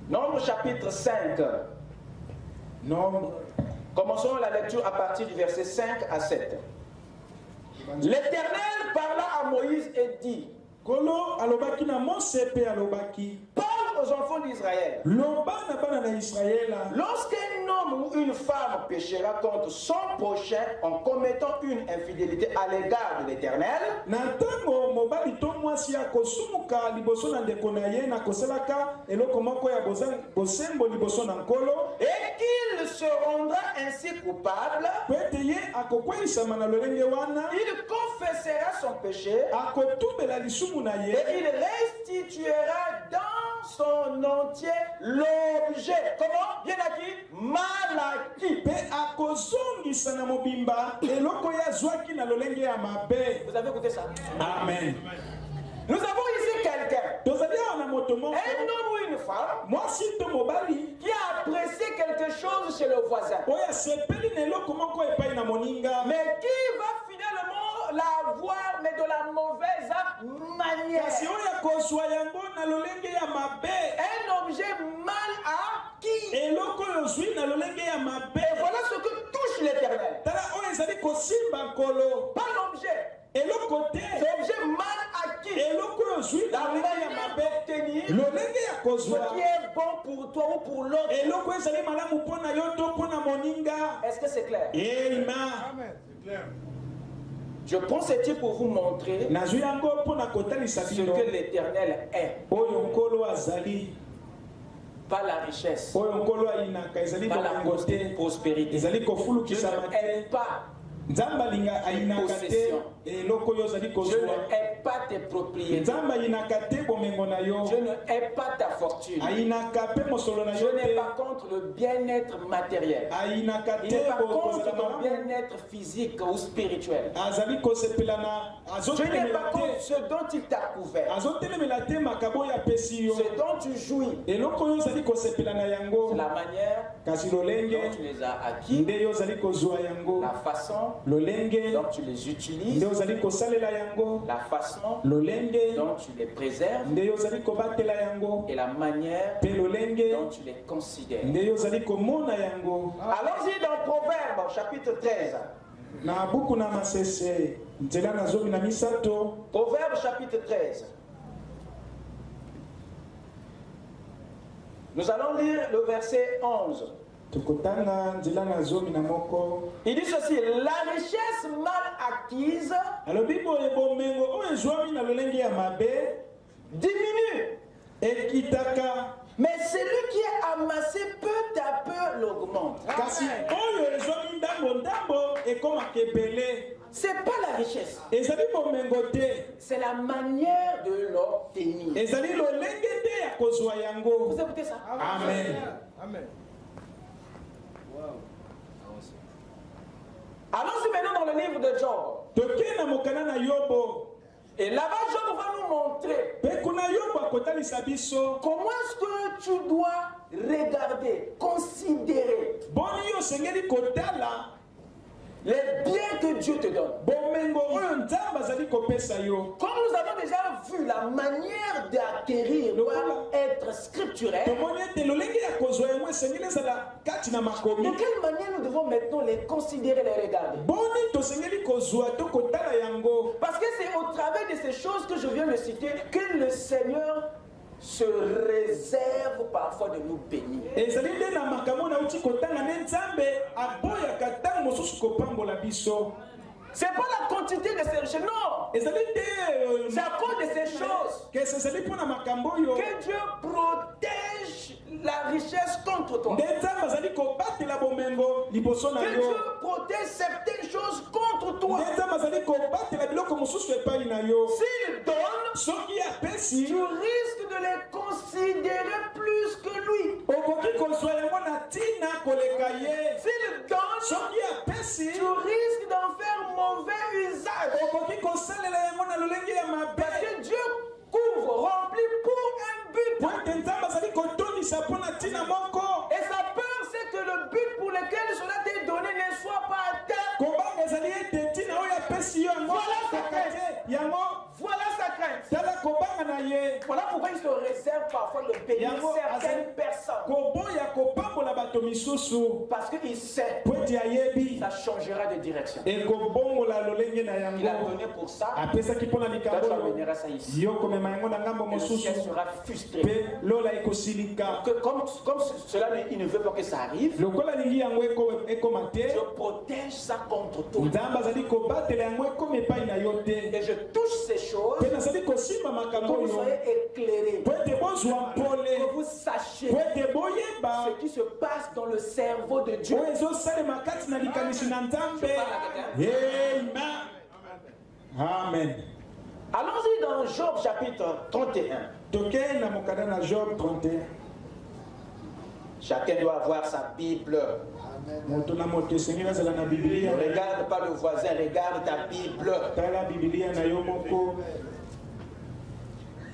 Nombre chapitre 5. Nombre. Commençons la lecture à partir du verset 5 à 7. L'Éternel parla à Moïse et dit: Kolo alobaki na Mose pe alobaki. Parle aux enfants d'Israël. Loba na bana na Israël. Lorsqu'un homme ou une femme péchera contre son prochain en commettant une infidélité à l'égard de l'Éternel, na ntango mobali to mwasi akosumuka liboso na ndeko na ye na kosalaka eloko moko ya bosembo liboso na nkolo, et qu'il se rendra ainsi coupable, po ete ye akokweisama na lolenge wana, il confessera son péché akotubela lisumu na ye, et il restituera dans son entier l'objet. Comment? Bien acquis, mal acquis. pe akozongisa na mobimba eloko ye azwaki na lolenge ya mabe. Vous avez écouté ça? Amen. Nous avons ici quelqu'un, Tozali awa na moto moko, un homme ou une femme, mwasi to mobali, qui a apprécié quelque chose chez le voisin, oyo asepeli na eloko moko epai na moninga, mais qui va finalement la voir, mais de la mauvaise manière. kasi oyo akozwa yango na lolenge ya mabe, Un objet mal acquis. eloko oyo ozwi na lolenge ya mabe. Et voilà ce que touche l'Éternel. Tala oyo ezali kosimba nkolo, Pas l'objet, eloko te, l'objet mal acquis. eloko oyo ozwi na La lolenge ya manière mabe, d'obtenir lolenge ya ce kozwa qui est bon pour toi ou pour l'autre. eloko ezali malamu mpo na yo to mpo na moninga. Est-ce que c'est clair? Amen. Je prends ce type pour vous montrer nazwi yango mpo na kotalisa ce bino que l'Éternel est. oyo nkolo azali, Pas la richesse, oyo nkolo ayinaka ezali pas la bomengo te, prospérité. ezali Dieu kofulukisama ne est te, pas, nzambe alinga ayinaka te eloko oyo ozali Dieu kozwa, ne est pas tes propriétés. nzambe ayinaka te bomengo na yo, Dieu ne est pas ta fortune. ayinaka mpe mosolo na Dieu yo n'est te, pas contre le bien-être matériel. ayinaka Il te n'est pas contre kozala ton malamu, bien-être physique ou spirituel. azali kosepela na Dieu n'est pas azotelemela contre te, ce dont il t'a couvert, azotelemela te makambo oyo apesi yo, ce dont tu jouis. eloko oyo ozali kosepela na C'est yango, la manière kasi dont lolenge tu les as acquis, nde yo ozali kozwa yango, la façon lolenge dont tu les utilises, nde ozali kosalela yango, la façon lolenge dont tu les préserves nde yo ozali kobatela yango, et la manière mpe lolenge dont tu les considères. nde yo ozali komona yango. Allons-y dans Proverbe chapitre 13. Na buku na masese nzela na zomi na misato, Proverbe chapitre 13. Nous allons lire le verset 11. tokotanga nzela na zomi na moko. Il dit ceci: la richesse mal acquise alobi boye bomengo oyo ezwami na lolenge ya mabe diminue, ekitaka, mais celui qui est amassé peu à peu l'augmente. kasi oyo ezwami ndambo ndambo ekomaka ebele. C'est pas la richesse, Ezali bomengo te, c'est la manière de l'obtenir. ezali lolenge te ya kozwa yango. Vous écoutez ça? Amen. Allons-y maintenant dans le livre de Job. Toke na mokana na Yobo, Et là-bas, Job va nous montrer pe kuna Yobo akotalisa biso comment est-ce que tu dois regarder, considérer boni yo osengeli kotala les biens que Dieu te donne. bomengo oyo nzambe azali kopesa yo. Comme nous avons déjà vu, la manière d'acquérir doit être scripturelle. Tomoni ete lolenge ya kozwa yango esengeli ezala kati na De makomi. quelle manière nous devons maintenant les considérer, les regarder? Boni tosengeli kozwa to kotala yango, Parce que c'est au travers de ces choses que je viens de citer que le Seigneur se réserve parfois de nous bénir. ezali nde na makambo nauti kotanga nde nzambe aboyaka ntango mosusu kopambola biso. C'est pas la quantité de ces richesses, non. ezali nde C'est à cause de ces choses kese ezali mpo na makambo oyo que Dieu protège la richesse contre toi. nde nzambe azali kobatela bomengo liboso na Que yo, Dieu protège certaines choses contre toi. nde nzambe azali kobatela biloko mosusu epai na yo. S'il donne, soki apesi tu risques de les considérer plus que lui. okoki kozwa yango na ntina koleka ye. S'il donne, soki apesi tu risques d'en faire mauvais usage. okoki kosalela yango na lolenge ya Parce mabe, que Dieu couvre, remplit pour un but. po ete nzambe azali kotondisa mpo na ntina moko. Et sa peur, c'est que le but pour lequel cela t'est donné ne soit pas atteint. kobanga ezali ete ntina oyo apesi yo yango Voilà sa akaka te yango. Voilà sa crainte. tala kobanga Voilà pourquoi il se réserve parfois de bénir certaines personnes. Parce qu'il sait que ça changera de direction. Il a donné pour ça. Toi, tu amèneras ça ici. Et le ciel sera frustré. Que comme cela, il ne veut pas que ça arrive. Je protège ça contre tout. Et je touche ces choses pour que vous soyez éclairés. Que vous sachiez ce qui se passe dans le cerveau de Dieu. Amen. Allons-y dans Job chapitre 31. Chacun doit avoir sa Bible. Ne regarde pas le voisin, regarde ta Bible.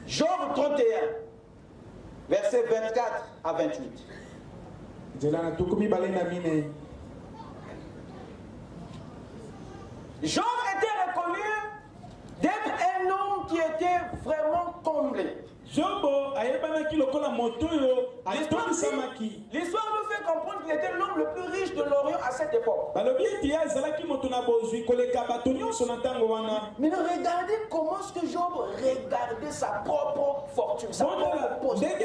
Job 31, versets 24 à 28. Job était reconnu d'être un homme qui était vraiment comblé. L'histoire nous fait comprendre qu'il était l'homme le plus riche de l'Orient à cette époque. Mais regardez comment est-ce que Job regardait sa propre fortune, sa propre possession.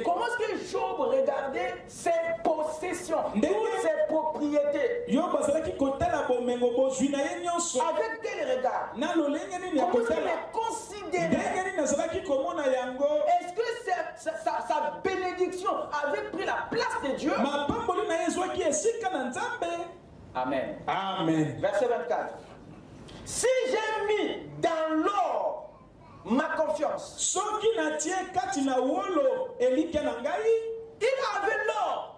Comment est-ce que Job regardait ses possessions, toutes ses propriétés. Avec quel regard? Comment est-ce qu'il les considérait? Est-ce que sa bénédiction avait pris la place de Dieu? Amen. Amen. Verset 24. Si j'ai mis dans l'or ma confiance, il avait l'or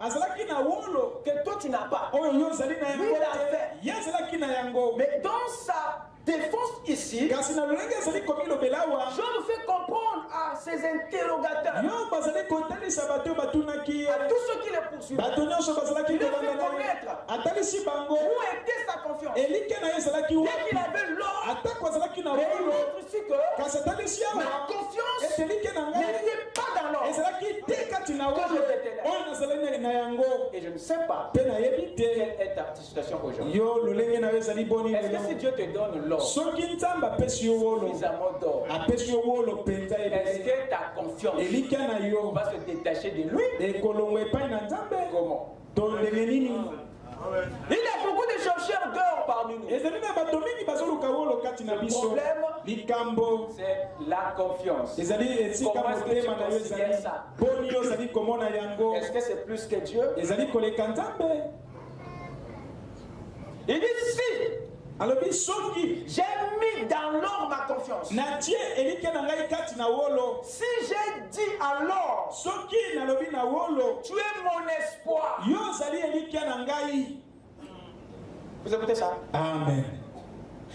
que toi tu n'as pas. Lui il a fait. Mais dans sa défense ici, Job fait comprendre à ses interrogateurs, à tous ceux qui les poursuivaient, il leur fait connaître où était sa confiance. Dès qu'il avait l'or, mais il montre ici que ma confiance n'était pas dans l'or, que j'étais là. Et je ne sais pas quelle est ta situation aujourd'hui. Est-ce que si Dieu te donne l'or, suffisamment d'or, est-ce que ta confiance va se détacher de lui? Comment? Il y a beaucoup de chercheurs d'or parmi nous. Le problème, c'est la confiance. Comment est-ce que tu considères ça? Est-ce que c'est plus que Dieu? Il dit ici, j'ai mis dans l'or ma confiance. Si j'ai dit alors, tu es mon espoir. Vous écoutez ça? Amen.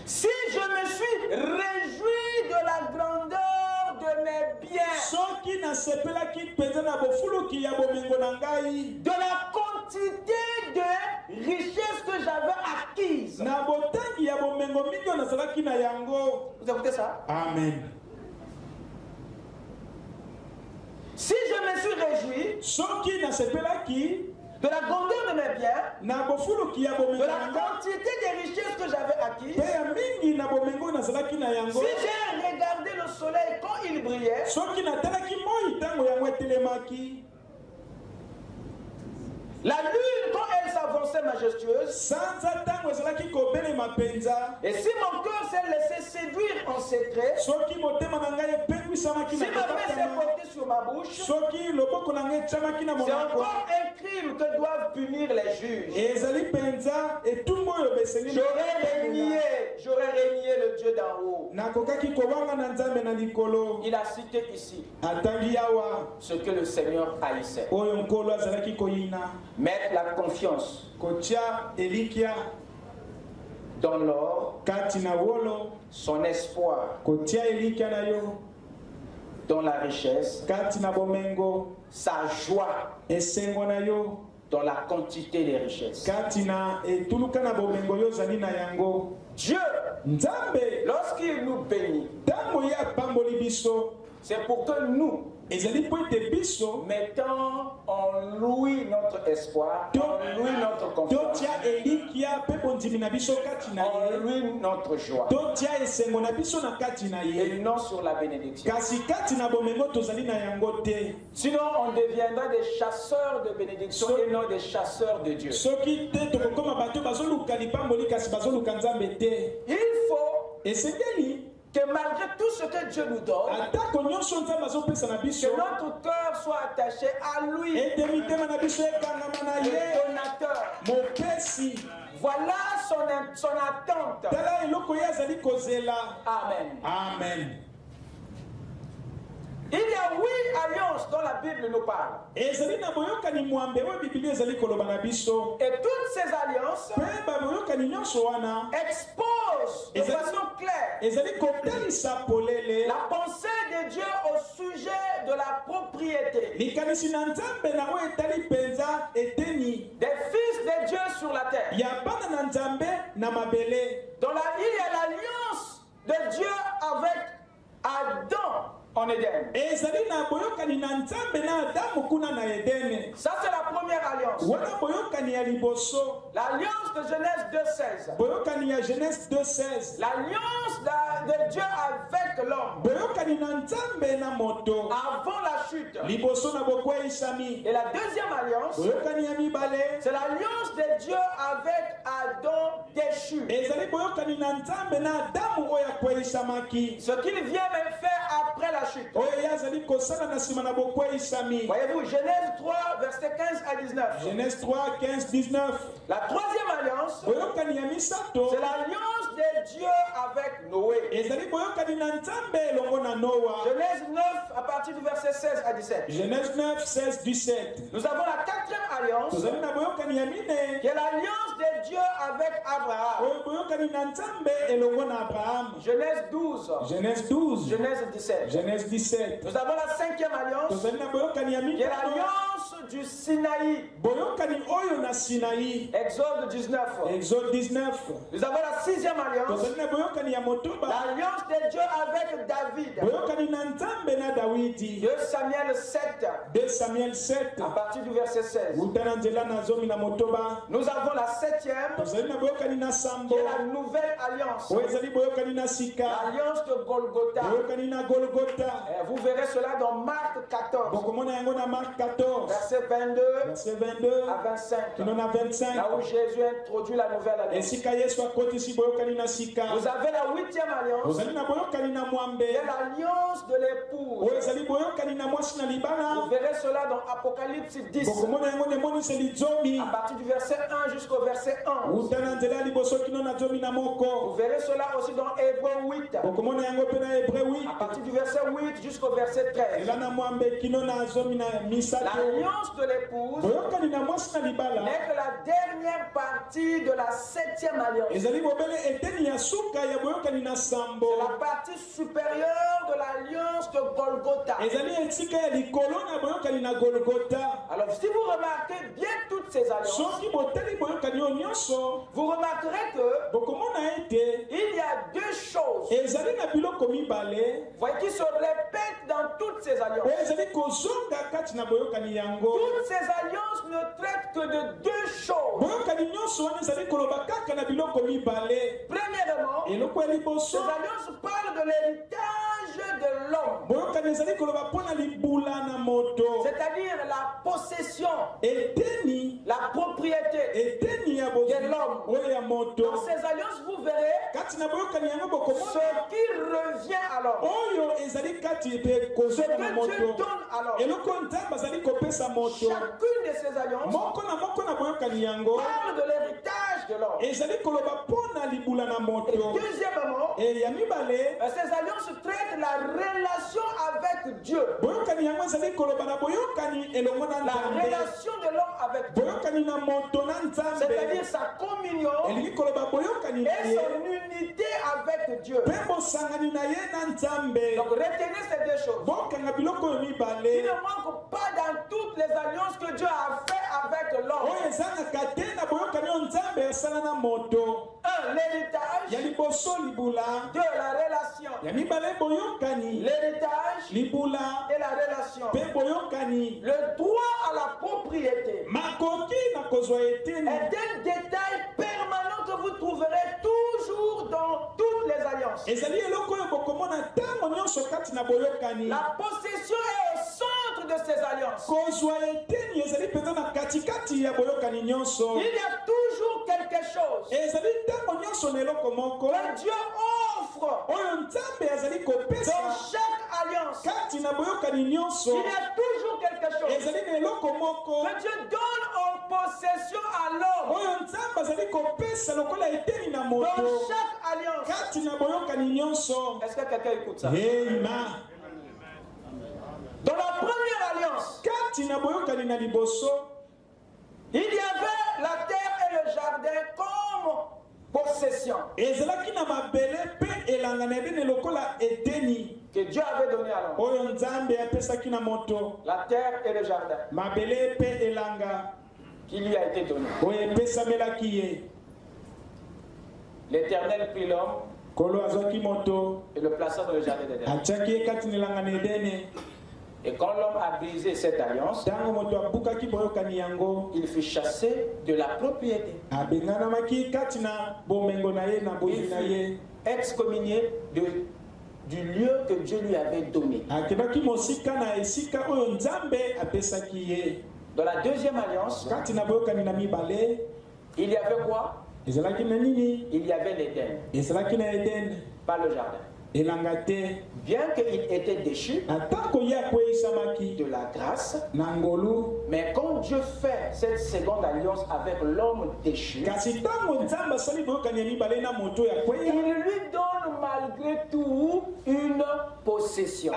Si je me suis réjoui de la grandeur de mes biens, de la quantité de richesses que j'avais acquises. Vous écoutez ça? Amen. Si je me suis réjoui de la grandeur de mes biens, de la quantité de richesses que j'avais acquises, si j'ai regardé le soleil quand il brillait, la lune quand elle s'avançait majestueuse, et si mon cœur s'est laissé séduire en secret, si ma main s'est portée sur ma bouche, c'est encore un crime que doivent punir les juges. J'aurais renié le Dieu d'en haut. Il a cité ici ce que le Seigneur haïssait. Mettre la confiance dans l'or, son espoir dans la richesse, sa joie dans la quantité des richesses. Dieu, lorsqu'il nous bénit, c'est pour que nous mettons en lui notre espoir, en lui notre confiance, en lui notre joie, et non sur la bénédiction. Sinon, on deviendra des chasseurs de bénédiction et non des chasseurs de Dieu. Il faut que malgré tout ce que Dieu nous donne, que notre cœur soit attaché à lui, le donateur. Voilà son attente. Amen. Amen. Il y a 8 alliances dont la Bible nous parle. Et toutes ces alliances exposent de façon claire la pensée de Dieu au sujet de la propriété des fils de Dieu sur la terre. Il y a l'alliance de Dieu avec Adam en Éden. Ça, c'est la première alliance. L'alliance de Genèse 2:16. L'alliance de Dieu avec l'homme avant la chute. Et la deuxième alliance, c'est l'alliance de Dieu avec Adam déchu. Ce qu'il vient même faire après la chute. Voyez-vous, Genèse 3, verset 15 à 19. Genèse 3, 15, 19. La troisième alliance, c'est l'alliance de Dieu avec Noé. Genèse 9, à partir du verset 16 à 17. Genèse 9, 16, 17. Nous avons la quatrième alliance, qui est l'alliance de Dieu avec Abraham. Genèse 12. Genèse 12. Genèse 17. Genèse 17. Nous avons la cinquième alliance, qui est l'alliance du Sinaï. Exode 19. Exode 19. Nous avons la sixième alliance, l'alliance de Dieu avec David. 2 Samuel 7. 2 Samuel 7. À partir du verset 16. Nous avons la septième, qui est la nouvelle alliance, l'alliance de Golgotha. Et vous verrez cela dans Marc 14. Verset 22 à 25. Là où Jésus introduit la nouvelle alliance. Vous avez la huitième alliance, qui est l'alliance de l'épouse. Vous verrez cela dans Apocalypse 10. À partir du verset 1 jusqu'au verset 11. Vous verrez cela aussi dans Hébreux 8. À partir du verset 8 jusqu'au verset 13. L'alliance de l'épouse n'est que la dernière partie de la septième alliance. C'est la partie supérieure de l'alliance de Golgotha. Alors si vous remarquez bien toutes ces alliances, vous remarquerez que il y a deux choses, voyez, qui se répètent dans toutes ces alliances. Toutes ces alliances ne traitent que de deux choses. Premièrement, ces alliances parlent de l'héritage de l'homme, c'est-à-dire la possession, la propriété de l'homme. Dans ces alliances, vous verrez ce qui revient alors, ce que Dieu donne alors. Chacune de ces alliances parle de l'héritage de l'homme. Et deuxièmement, ces alliances traitent la relation avec Dieu, la relation de l'homme avec Dieu, c'est-à-dire sa communion et son unité avec Dieu. Donc retenez ces deux choses qui ne manquent pas dans toutes les alliances que Dieu a fait avec l'homme. L'héritage de la relation. L'héritage de la relation. Le droit à la propriété est un détail permanent que vous trouverez toujours dans toutes les alliances. La possession est au centre de ces alliances. Il y a toujours quelque chose que Dieu offre dans chaque alliance. Il y a toujours quelque chose que Dieu donne en possession à l'homme dans chaque alliance. Est-ce que quelqu'un écoute ça? Dans la première alliance, il y avait la terre et le jardin comme possession que Dieu avait donné à l'homme. La terre et le jardin qui lui a été donné. L'Éternel prit l'homme et le plaça dans le jardin d'Éden. Et quand l'homme a brisé cette alliance, il fut chassé de la propriété. Il fut excommunié du lieu que Dieu lui avait donné. Dans la deuxième alliance, il y avait quoi? Il y avait l'Éden, pas le jardin. Bien qu'il était déchu de la grâce, mais quand Dieu fait cette seconde alliance avec l'homme déchu, il lui donne malgré tout une possession.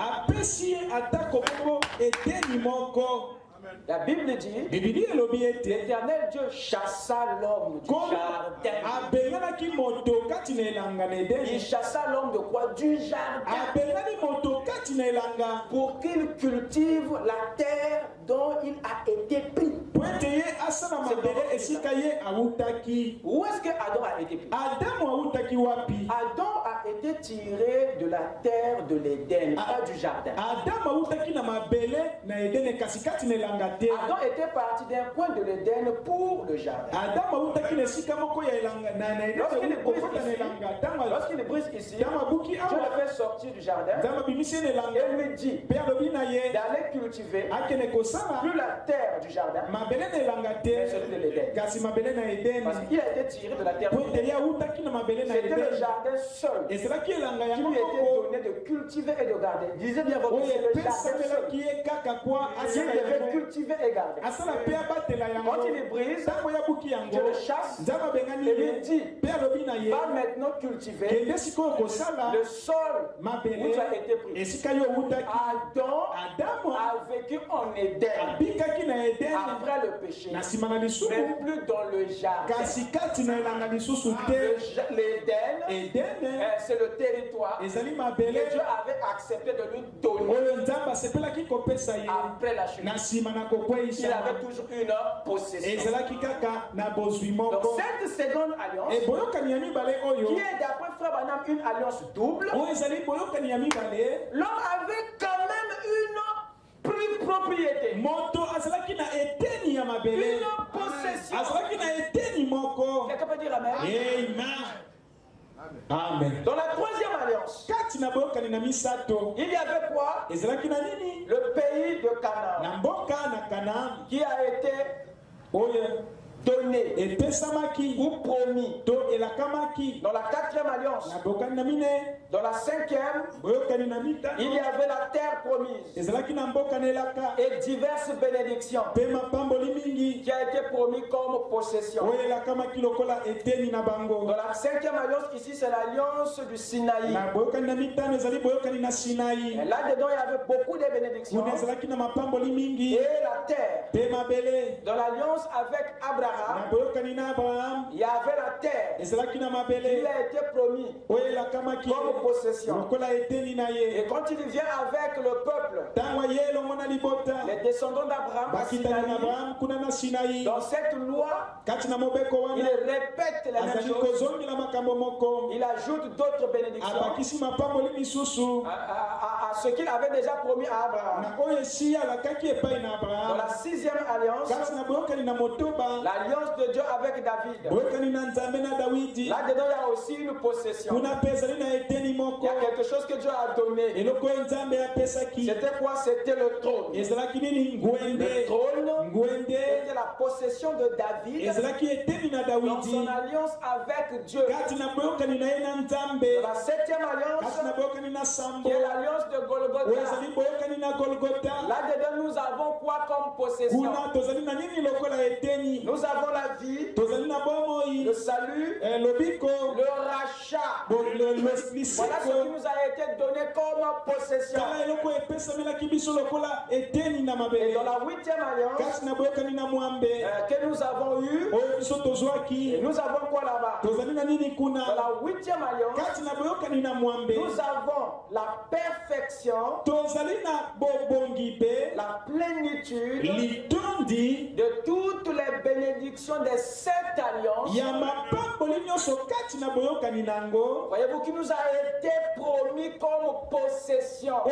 La Bible dit, l'Éternel Dieu chassa l'homme du jardin. Il chassa l'homme de quoi? Du jardin. Pour qu'il cultive la terre dont il a été pris. Où est-ce que Adam a été pris? Adam a été tiré de la terre de l'Éden, pas du jardin. Adam était parti d'un coin de l'Éden pour le jardin. Lorsqu'il brise ici, Dieu le fait sortir du jardin et lui dit d'aller cultiver plus la terre du jardin, mais celui de l'Éden. Parce qu'il a été tiré de la terre de l'Éden. C'était le jardin seul qui lui était donné de cultiver et de garder. Disait bien votre Dieu, le jardin seul. Il devait cultiver et garder. Quand il les brise, Dieu le chasse et lui dit, va maintenant cultiver le sol où tu as été pris. Adam a vécu en Éden après le péché, mais plus dans le jardin. L'Éden, c'est le territoire que Dieu avait accepté de lui donner après la chute. Il avait toujours une possession. Donc cette seconde alliance, qui est d'après Frère Branham une alliance double, l'homme avait quand même une propriété, une possession. Quelqu'un peut dire amen? Amen. Dans la troisième alliance, il y avait quoi? Le pays de Canaan, qui a été donné ou promis. Dans la quatrième alliance, dans la cinquième, il y avait la terre promise et diverses bénédictions qui a été promis comme possession. Dans la cinquième alliance, ici c'est l'alliance du Sinaï. Et là-dedans, il y avait beaucoup de bénédictions et la terre. Dans l'alliance avec Abraham, Abraham, il y avait la terre qui lui a été promis comme possession. Et quand il vient avec le peuple, les descendants d'Abraham à Sinaï, dans cette loi, il répète la même chose. Il ajoute d'autres bénédictions à ce qu'il avait déjà promis à Abraham. Dans la 6e alliance, l'alliance de Dieu avec David, là-dedans il y a aussi une possession. Il y a quelque chose que Dieu a donné. C'était quoi? C'était le trône. Le trône était la possession de David dans son alliance avec Dieu. Dans la 7e alliance, qui est l'alliance de Golgotha, là-dedans nous avons quoi comme possession? Nous avons la vie, le salut, le rachat. Voilà ce qui nous a été donné comme possession. Et dans la 8e alliance que nous avons eue, nous avons quoi là-bas? Dans la 8e alliance, nous avons la perfection, la plénitude de toutes les bénédictions des 7 alliances. Voyez-vous, qui nous a été promis comme possession. À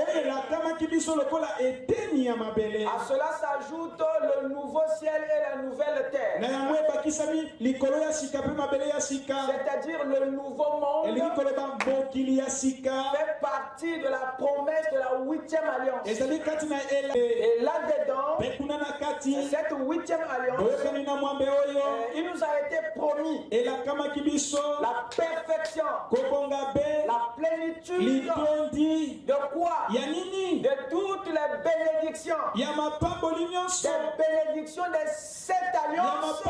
cela s'ajoute le nouveau ciel et la nouvelle terre. C'est-à-dire le nouveau monde fait partie de la promesse de la 8e alliance. Et là-dedans, cette 8e alliance, il nous a été promis la perfection, la plénitude de quoi? De toutes les bénédictions. Des bénédictions des 7 alliances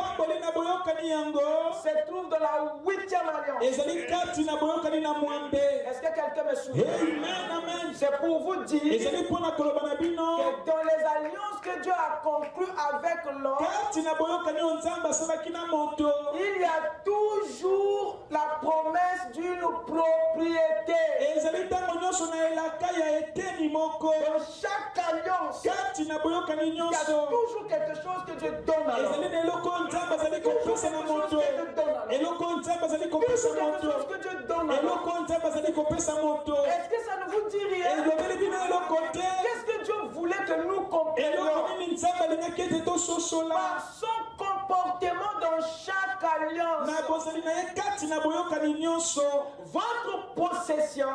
se trouvent dans la 8e alliance. Est-ce que quelqu'un me suit? C'est pour vous dire que dans les alliances que Dieu a conclues avec l'homme, il y a toujours la promesse d'une propriété. Dans chaque alliance, il y a toujours quelque chose que Dieu donne à l'homme. Est-ce que ça ne vous dit rien? Qu'est-ce que Dieu voulait que nous comprenions? Par son comportement dans chaque alliance, votre possession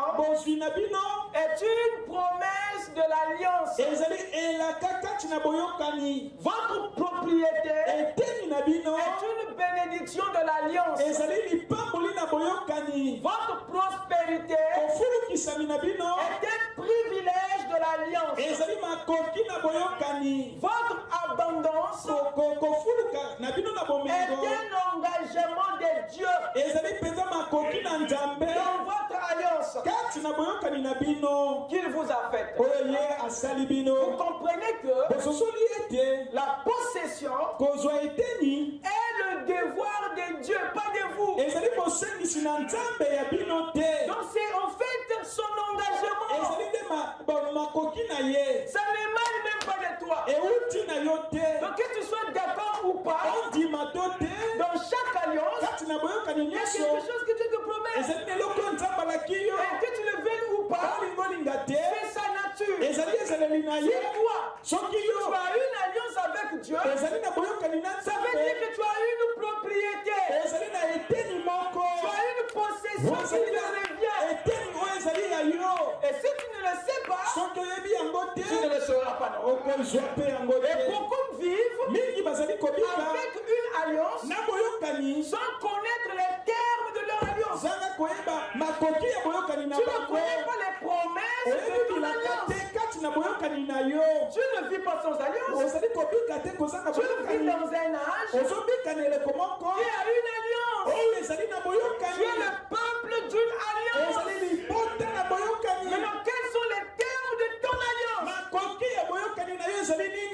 est une promesse de l'alliance. Votre propriété est une bénédiction de l'alliance. Votre prospérité est un privilège de l'alliance. Votre abondance est un engagement de Dieu dans votre alliance qu'il vous a faite. Vous comprenez que la possession est le devoir de Dieu, pas de vous. Donc c'est en fait son engagement. Ça n'émane même pas de toi. Donc que tu sois d'accord ou pas, dans chaque alliance, il y a quelque chose que Dieu te promet. Et que tu le veuilles ou pas, c'est sa nature. Si toi, tu as une alliance avec Dieu, ça veut dire que tu as une propriété. Tu as une possession qui te revient. Et si tu ne le sais pas, tu ne le sauras pas. Et beaucoup vivent avec une alliance sans connaître les termes de leur alliance. Tu ne connais pas les promesses de ton alliance. Tu ne vis pas sans alliance. Tu vis dans un âge qui a une alliance. Tu es le peuple d'une alliance. Maintenant, quels sont les termes de ton alliance?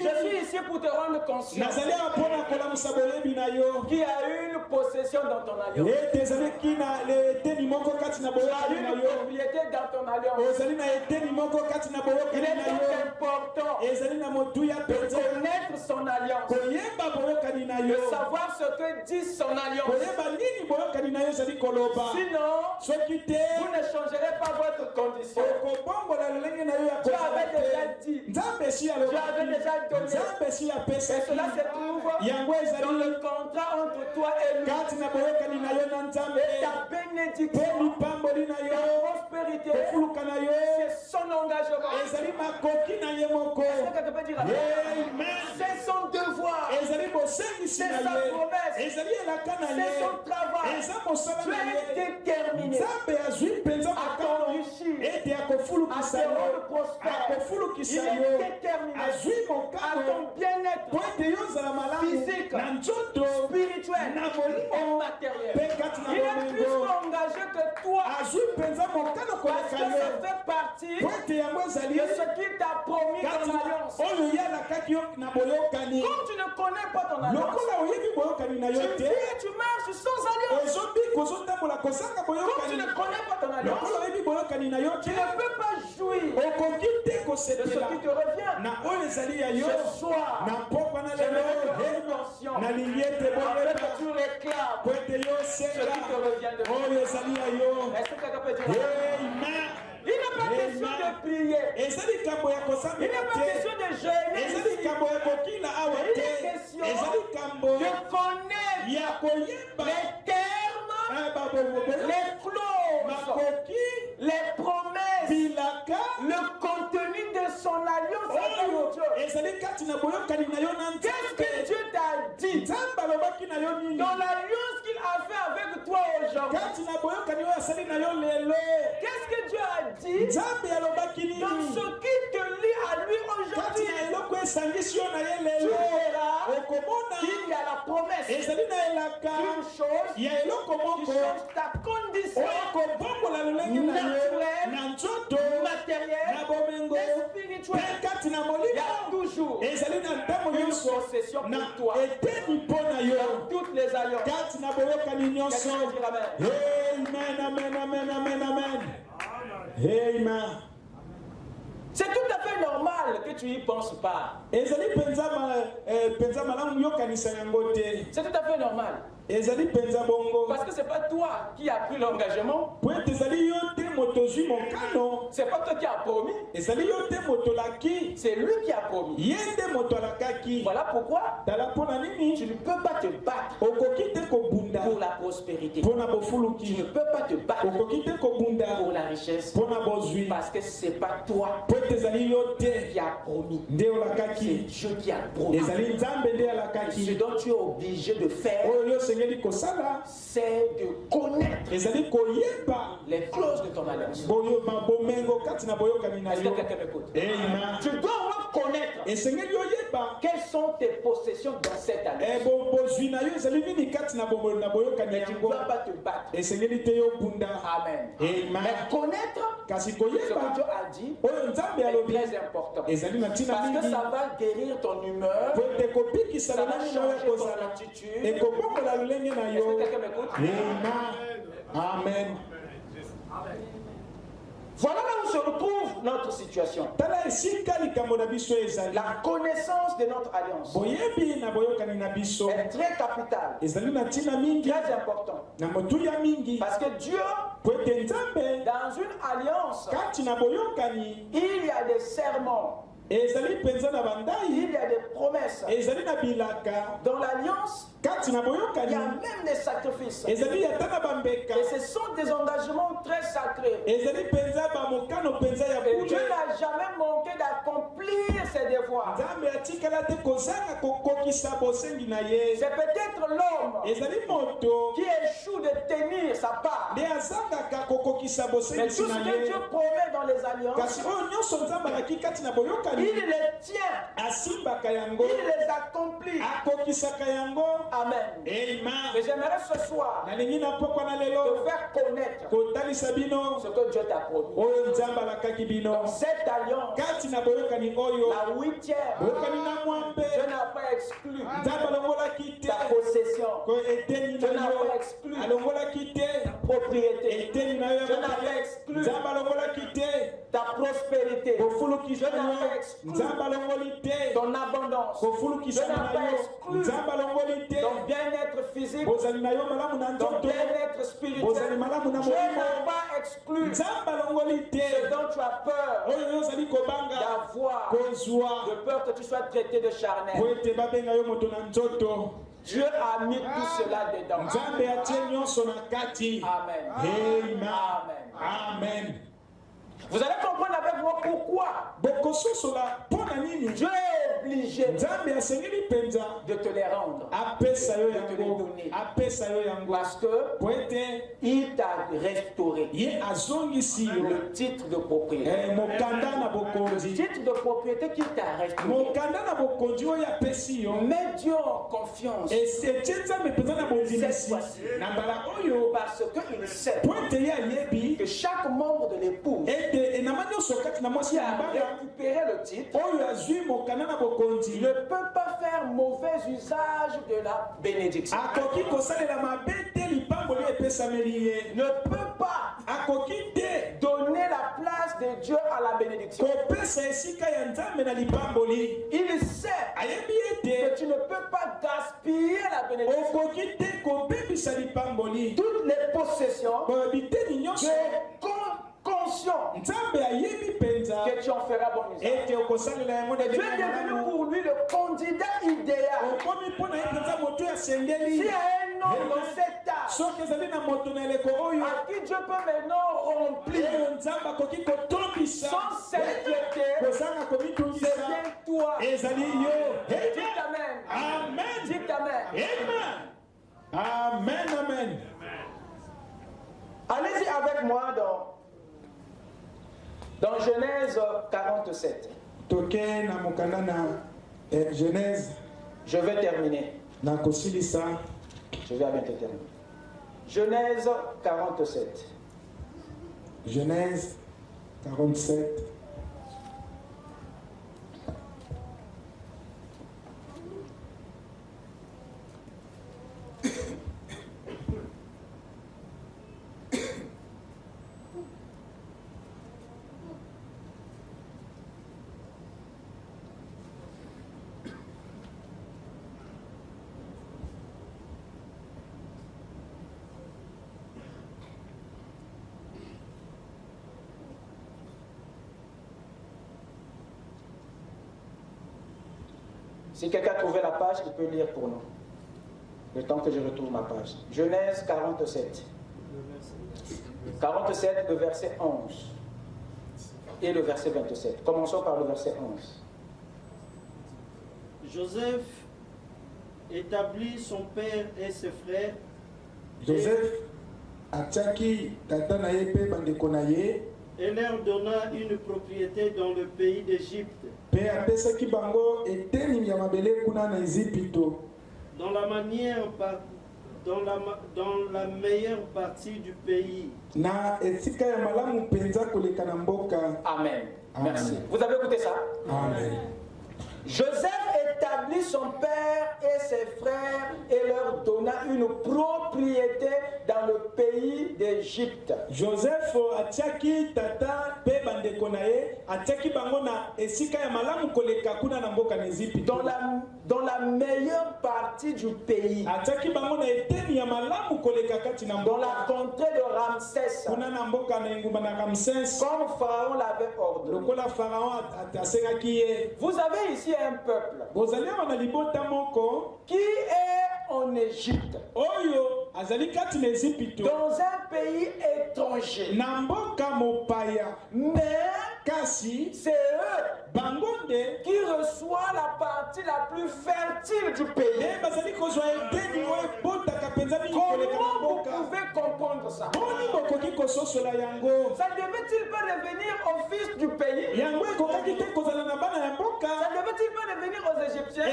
Je suis ici venu pour te rendre conscient nazali apona kolamusa boyebi na yo qu'il y a une possession dans ton alliance. ete ezali kina eteni moko kati na Tu as boyokani na une yo propriété dans ton alliance. ozali na eteni moko kati na Il boyokani est na donc yo important ezali na motuya de penza connaître son alliance, koyeba boyokani na de yo savoir ce que dit son alliance. koyeba nini boyokani na yo ezali koloba Sinon, soki te vous ne changerez pas votre condition. okobongola lolenge na yo ya Tu kozala avais déjà te dit, nzambe esi tu avais alobaki déjà donné. nzambe esi Et apesaki cela se trouve yango dans ezali le contrat entre toi et lui. kati na boyokani na yo na nzambe Et ta mpe bénédiction, lipamboli na ta yo prospérité, kofuluka na yo c'est son engagement. ezali makoki na ye moko Est-ce que quelqu'un peut dire amen? amen C'est son devoir. ezali bosengisi C'est na sa ye promesse. ezali elaka na C'est son ye travail. eza mosala Tu na es ye déterminé nzambe azwi mpenza à makano t'enrichir, ete à akofulukisa te yo rendre prospère. Il akofulukisa est yo déterminé azwi à mokano ton bien-être po ete yo ozala malamu physique, na nzoto spirituel na et molimo matériel. mpe kati na Il est plus bomengo engagé que toi azwi mpenza mokano parce que koleka ça yo fait partie po ete yango ezali de ce qu'il t'a promis kati dans l'alliance. oyo ye alakaki yo na boyokani Comme tu ne connais pas ton alliance, lokola oyebi boyokani na tu yo vis te et tu marches sans alliance. ozobika ozotambola kozanga Comme tu boyokani ne connais pas ton alliance, lokola oyebi boyokani na yo tu te ne peux pas jouir okoki te de ce kosepela qui te revient. na oyo ezali ya yo Ce soir, na pokwa na j'aimerais que lelo nous pensions nalingi ete afin boyeba que tu réclames po ete yo ce senga qui te revient de oyo Dieu. ezali ya yo Est-ce que quelqu'un peut dire amen? amen Il n'est pas question de prier. eza likambo ya Il kosambela n'est pas te question de jeûner eza ici. likambo ya kokila awa Il te est question eza likambo de connaître ya koyeba les termes, babobobolo les clauses, makoki les promesses, bilaka le contenu de son alliance avec oyo Dieu. ezali kati na boyokani na yo na Qu'est-ce que nzambe Dieu t'a dit nzambe alobaki na yo nini dans l'alliance qu'il a fait avec toi aujourd'hui? kati na boyokani oyo asali na yo lelo Qu'est-ce que Dieu a dit nzambe alobaki nini dans ce qui te lie à lui kati aujourd'hui? na eloko esangisi yo na ye Tu lelo verras okomona qu'il y a la promesse ezali na elaka d'une chose ya eloko qui moko change ta condition oyo kobongola lolenge na yo naturelle, na nzoto na matérielle bomengo et mpe spirituelle. kati na Il y a molimo toujours ezali na ntango une nyonso possession na pour toi eteni mpo na yo dans toutes les alliances. kati na boyokani nyonso Quelqu'un peut dire amen. amen amen amen amen amen amen C'est tout à fait normal que tu y penses pas. ezali mpenza malamu yokanisa yango te C'est tout à fait normal. ezali mpenza bongo Parce que c'est pas toi qui as pris l'engagement. po ete ezali yo te moto ozwi mokano C'est pas toi qui as promis. ezali yo te moto olaki C'est lui qui a promis. ye nde moto alakaki Voilà pourquoi tala mpo na tu nini ne peux pas te battre okoki te kobunda pour la prospérité. mpo na Tu ne bofuluki peux pas te battre okoki te kobunda pour la richesse. mpo na bozwi Parce que c'est pas toi po ete ezali yo te qui as promis. nde C'est olakaki Dieu qui a promis. ezali nzambe nde Ce alakaki dont tu es obligé de faire, oyo yo osengeli kosala c'est de connaître ezali koyeba les clauses de ton alliance. bomengo kati na boyokani na Est-ce que yo quelqu'un m'écoute? amen Tu dois reconnaître esengeli oyeba quelles sont tes possessions dans cette alliance. bozwi na yo ezali nini kati na boyokani Mais tu ne yango dois pas te battre. esengeli te yo bunda Amen. amen Mais connaître kasi ce que Dieu koyeba a dit oyo nzambe est alobi très important. ezali na ntina Parce que mingi ça va guérir ton humeur, po ete ekobikisa ça va lolenge na yo changer ton ekozala attitude. ekobongola lolenge na Est-ce que yo quelqu'un m'écoute? amen Voilà là où se retrouve notre situation. tala esika likambo na biso ezali La connaissance de notre alliance boyebi na boyokani na biso est très capitale, ezali na ntina mingi très important. na motuya mingi Parce que Dieu, po ete nzambe dans une alliance, kati na boyokani il y a des serments, ezali mpenza na bandai il y a des promesses. ezali na bilaka Dans l'alliance, kati na il y a boyokani même des sacrifices. ezali ata na bambeka Et ce sont des engagements très sacrés. ezali mpenza bamokano mpenza ya Et bule Dieu n'a jamais manqué d'accomplir ses devoirs. nzambe atikala te kozanga kokokisa bosengi na ye C'est peut-être l'homme ezali moto qui échoue de tenir sa part. nde azangaka kokokisa Mais bosengisi tout ce na que ye Dieu promet dans les alliances, kasi oyo nyonso nzambe alaki kati na boyokani il les tient, asimbaka yango il les accomplit. akokisaka yango Amen. amen Et j'aimerais ce soir nalingi na pokwa na te lelo faire connaître kotalisa bino ce que Dieu t'a promis. oyo nzambe alakaki bino Dans cette alliance, kati na boyokani oyo la huitième. Dieu n'a pas exclu ta possession. Dieu n'a pas exclu ta propriété. Dieu n'a pas exclu ta prospérité. Dieu n'a pas exclu ton abondance. Dieu n'a pas exclu ton bien-être physique, ton bien-être spirituel. Dieu n'a pas exclu ce dont tu as peur d'avoir, de peur que tu sois traité de charnel. Dieu a mis tout cela dedans. Amen. Amen. Amen. Vous allez comprendre avec moi pourquoi Dieu est obligé de te les rendre, de te les donner. Parce que il t'a restauré le titre de propriété. Le titre de propriété qu'il t'a restauré. Mets Dieu en confiance cette fois-ci. Parce qu'il sait que chaque membre de l'épouse qui a récupéré le titre ne peut pas faire mauvais usage de la bénédiction. Ne peut pas donner la place de Dieu à la bénédiction. Il sait que tu ne peux pas gaspiller la bénédiction. Toutes les possessions, tu es conscient que tu en feras bon usage. Et tu es devenu pour lui le candidat idéal. S'il y a un homme dans cet âge à qui Dieu peut maintenant remplir sans s'inquiéter, c'est bien toi. Dites Amen. Amen. Dites Amen. Amen. Amen. Allez-y avec moi dans Genèse 47. Genèse. Je vais terminer. Je vais bientôt terminer. Genèse 47. Genèse 47. Si quelqu'un a trouvé la page, il peut lire pour nous. Le temps que je retrouve ma page. Genèse 47. 47, le verset 11. Et le verset 27. Commençons par le verset 11. Joseph établit son père et ses frères. Joseph ataki tata na ye pe bandeko na ye. Et leur donna une propriété dans le pays d'Égypte. Dans la meilleure partie du pays. Amen. Merci. Vous avez écouté ça? Amen. Joseph établit son père et ses frères et leur donna une propriété dans le pays d'Égypte. Joseph atiaki tata pe bandeko na ye atiaki bango na esika ya malamu koleka kuna na mboka na Égypte. Dans la meilleure partie du pays. Atiaki bango na eteni ya malamu koleka kati na mboka. Dans la contrée de Ramsès. Kuna na mboka na ngumba na Ramsès. Comme Pharaon l'avait ordonné. Lokola Pharaon asekaki ye. Vous avez ici un peuple qui est en Égypte, dans un pays étranger, mais c'est eux qui reçoivent la partie la plus fertile du pays. Comment vous pouvez comprendre ça? Ça ne devait-il pas revenir au fils du pays? Ça ne devait-il pas revenir aux Égyptiens?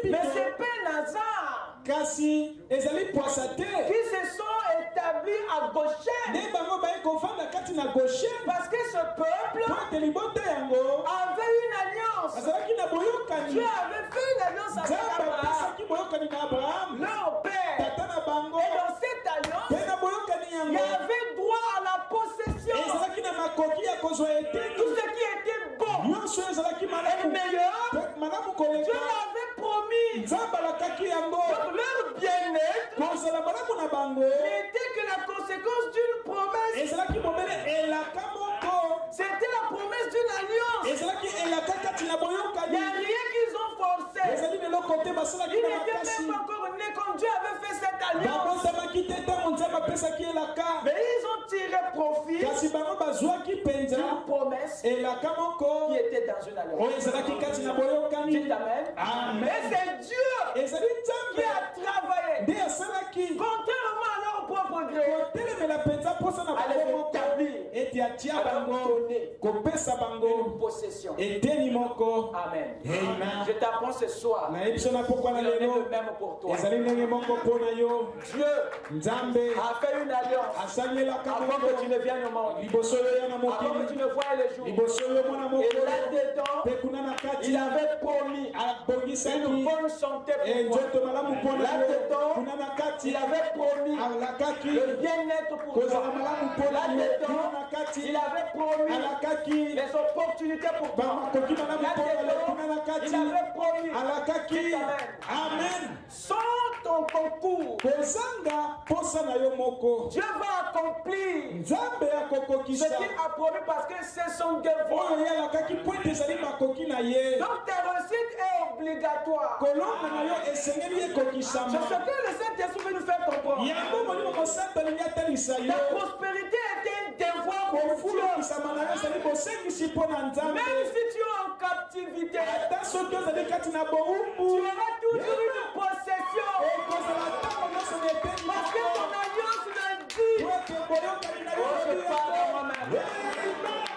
Mais c'est pas Nazar kasi ezali poisate qui se sont établis à Goshen. nde bango baye kovanda kati na Goshen Parce que ce peuple po ete libota yango avait une alliance. azalaki na boyokani Dieu avait fait une alliance avec nzambe Abraham, apesaki boyokani na Abraham leur père. tata na bango Et dans cette alliance, mpe na boyokani il y yango avait droit à la possession. ezalaki na makoki ya kozwa eteni Tout ce qui était bon nyonso ezalaki et malamu meilleur, mpe malamu Dieu koleka l'avait promis. nzambe alakaki yango Donc leur bien-être kozala malamu na bango n'était que la conséquence d'une promesse. ezalaki mobele elaka moko C'était la promesse d'une alliance. ezalaki elaka kati na Il n'y boyokani a rien qu'ils ont forcé. ezali leloko te basalaki Ils na n'étaient makasi même pas encore nés comme Dieu avait fait cette alliance. babotamaki te ntango nzambe apesaki elaka Mais ils ont tiré profit kasi bango bazwaki mpenza d'une promesse elaka moko qui était dans une alliance. oyo ezalaki kati na boyokani Dites Amen. Amen. Mais c'est Dieu ezali qui nzambe a travaillé, nde asalaki contrairement à leur propre gré, kotelemela mpenza mposa na à les bango moko établir, ete atia à leur bango donner kopesa une bango possession. eteni moko Amen. Amen. Je t'apprends ce soir. nayebi so na pokwa na Il en est lelo de même pour toi. ezali ndenge moko mpo na yo Dieu nzambe a fait une alliance asali elaka avant que tu moko ne viennes au monde, liboso oyo ya na avant que mokili tu ne voies les jours. liboso oyo mwana Et mokolo là-dedans, mpe kuna na kati il avait promis une abongisaki bonne santé pour toi. nzoto malamu mpo na yo Là-dedans, kuna na kati il avait promis alakaki le bien-être pour kozala toi. malamu mpo na yo kuna Là-dedans, na kati il avait promis alakaki les opportunités pour toi. bamakoki malamu mpo na yo Là-dedans, kuna na il kati avait promis alakaki amen sans ton concours. kozanga posa na yo moko Dieu va accomplir nzambe ce akokokisa qu'il a promis parce que c'est son devoir. oyo ye alakaki mpo ete ezali makoki na ye Donc ta réussite est obligatoire. kolonga na yo esengeli C'est ekokisama ce que le Saint-Esprit veut nous faire comprendre. yango molimo mosantu alingi atalisa yo Ta prospérité est un devoir pour Dieu. kofulukisama na yo ezali bosengisi mpo na nzambe Même si tu es en captivité, ata soki ozali kati na tu bowumbu auras toujours une possession. ekozala ntango nyonso na eteni Parce que ton alliance l'a dit. po ete boyokani na yo Oh, je parle à moi-même.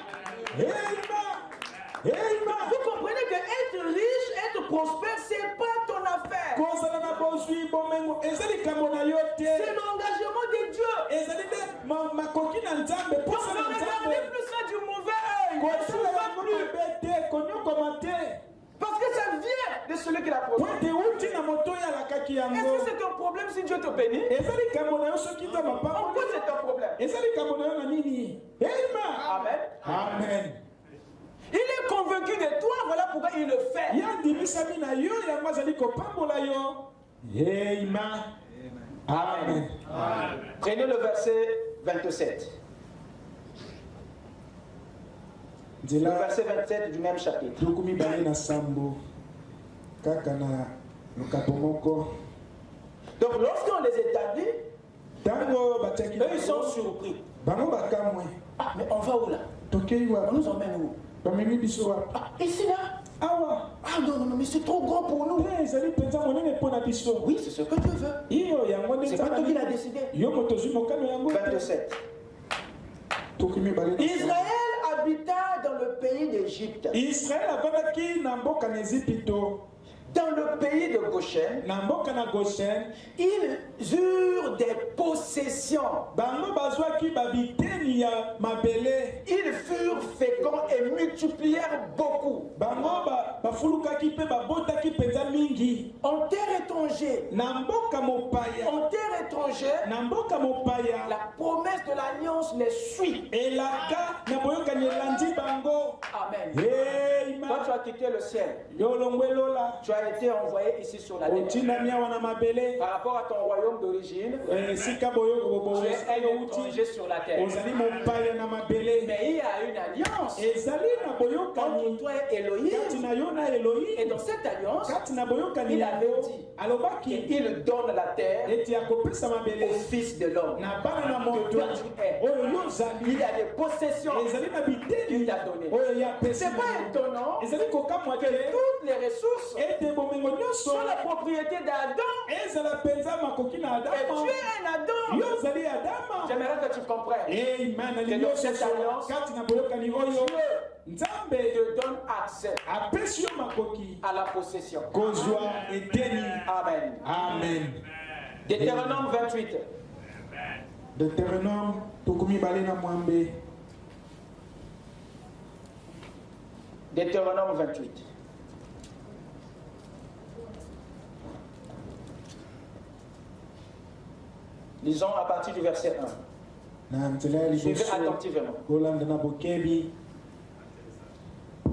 Vous comprenez que être riche, être prospère, c'est pas ton affaire. kozala na bozwi bomengo eza likambo na yo te C'est l'engagement de Dieu. ezali nde makoki na nzambe Donc posa ne na regardez nzambe plus ça du mauvais œil. Ne kosala souffre yango plus. mabe te konyokoma te Parce que ça vient de celui qui l'a po promis. ete uti na moto oyo alakaki Est-ce yango que c'est un problème si Dieu te bénit? eza likambo na yo soki nzambe En quoi apamoli c'est un problème? eza likambo na yo na nini ema Amen. amen Il est convaincu de toi, voilà pourquoi il le fait. ye andimisami na yo yango azali kopambola yo ema amen Prenez le verset 27. Le nzela verset 27 du même chapitre. tuku mibale na sambo kaka na lokapo moko Donc lorsqu'on les établit, ntango batiaki eux ils sont surpris. bango bakamwe Ah, mais on va où là? tokei On wapi nous emmène où? bamemi biso wapi Ah, ici là? awa Ah non, non, non, mais c'est trop grand pour nous. te ezali mpenza monene mpo na biso Oui, c'est ce que Dieu veut. iyo yango nde C'est pas toi qui l'as nzambe décidé. yo moto ozwi mokano yango te 27. tuku mibale na sambo Israël habita dans le pays d'Égypte, israele avandaki na mboka na ezipito dans le pays de Goshen. na mboka na goshen Ils eurent des possessions. bango bazwaki babiteni ya mabele Ils furent féconds et multiplièrent beaucoup. bango bafulukaki mpe babotaki mpenza mingi En terre étrangère, na mboka mopaya en terre étrangère, na mboka mopaya la promesse de l'alliance les suit. elaka na boyokani elandi bango Amen. Amen. Quand tu as quitté le ciel, yo longwe elola tu as été envoyé ici sur la terre. otindami awa na mabele Par rapport à ton royaume d'origine, esika tu es un boyokouti étranger sur la terre. ozali mopaya na mabele Mais il y a une alliance ezali na entre boyokani toi et Elohim. kati na yo na Et Elohim dans cette alliance, kati na boyokani il avait yango dit alobaki il donne la terre eti akopesa mabele au fils de l'homme. na bana na Que moto toi tu es. oyo yo ozali Il y a des possessions ezali na biteni qu'il t'a donné. oyo yapesi C'est pas étonnant ezali toutes les ressources sont la propriété d'Adam. Et tu es un Adam. J'aimerais que tu comprennes que dans cette alliance, Dieu te donne accès à la possession. Amen. Amen. Deutéronome 28. Deutéronome, tukumi balena mwambe. Deutéronome 28. Lisons à partir du verset 1. Suivez attentivement.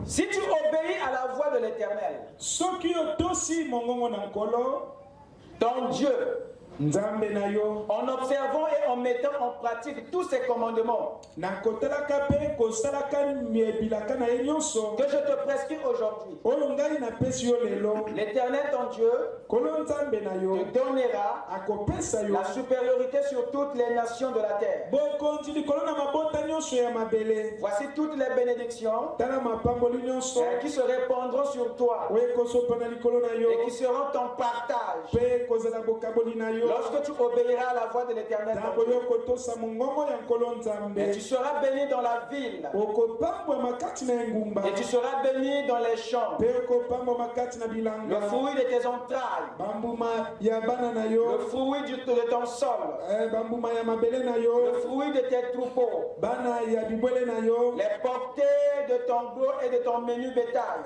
Si tu obéis à la voix de l'Éternel, ton Dieu, en observant et en mettant en pratique tous ces commandements que je te prescris aujourd'hui, l'Éternel ton Dieu te donnera la supériorité sur toutes les nations de la terre. Voici toutes les bénédictions qui se répandront sur toi et qui seront ton partage lorsque tu obéiras à la voix de l'Éternel. Et tu seras béni dans la ville. Et tu seras béni dans les champs. Le fruit de tes entrailles. Le fruit de ton sol. Le fruit de tes troupeaux. Les portées de ton gros et de ton menu bétail.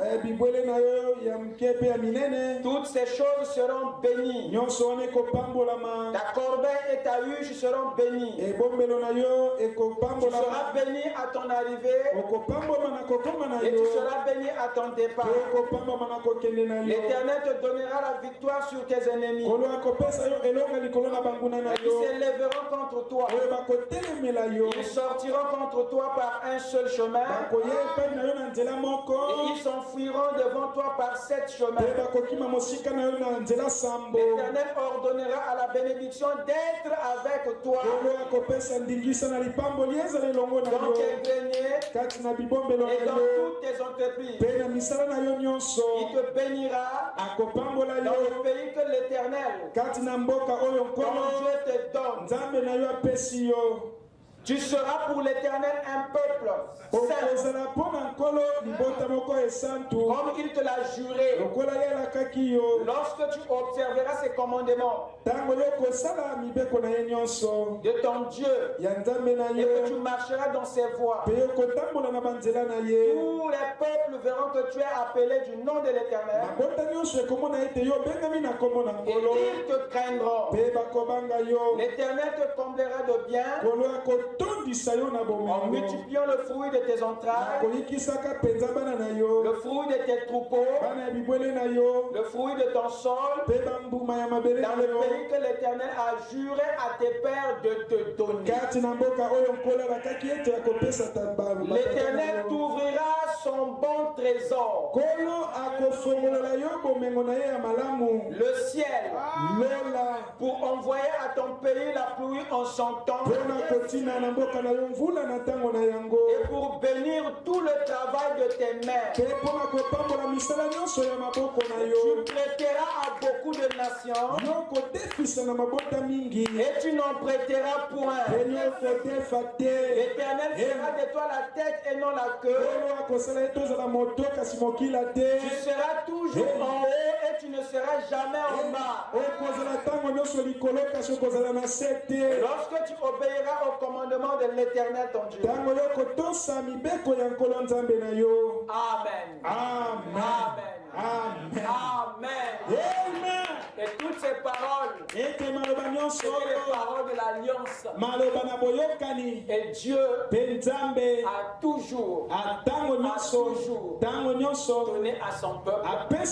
Toutes ces choses seront bénies. Ta corbeille et ta huche seront bénies. Tu seras béni à ton arrivée et tu seras béni à ton départ. L'Éternel te donnera la victoire sur tes ennemis. Ils s'élèveront contre toi. Ils sortiront contre toi par un seul chemin et ils s'enfuiront devant toi par 7 chemins. L'Éternel ordonnera à la bénédiction d'être avec toi dans tes greniers et dans toutes tes entreprises. Il te bénira dans le pays que l'Éternel, ton Dieu, te donne. Tu seras pour l'Éternel un peuple saint, comme il te l'a juré. Lorsque tu observeras ses commandements de ton Dieu et que tu marcheras dans ses voies, tous les peuples verront que tu es appelé du nom de l'Éternel et ils te craindront. L'Éternel te comblera de bien en multipliant le fruit de tes entrailles, le fruit de tes troupeaux, le fruit de ton sol, dans le pays que l'Éternel a juré à tes pères de te donner. L'Éternel t'ouvrira son bon trésor, le ciel, pour envoyer à ton pays la pluie en son temps et pour bénir tout le travail de tes mains. Tu prêteras à beaucoup de nations et tu n'en prêteras point. L'Éternel fera de toi la tête et non la queue. Tu seras toujours en haut et tu ne seras jamais en bas. Lorsque tu obéiras au commandement de l'Éternel ton Dieu. Amen. Amen. Amen. Amen. Et toutes ces paroles, c'est les paroles de l'alliance. Et Dieu a toujours donné à son peuple le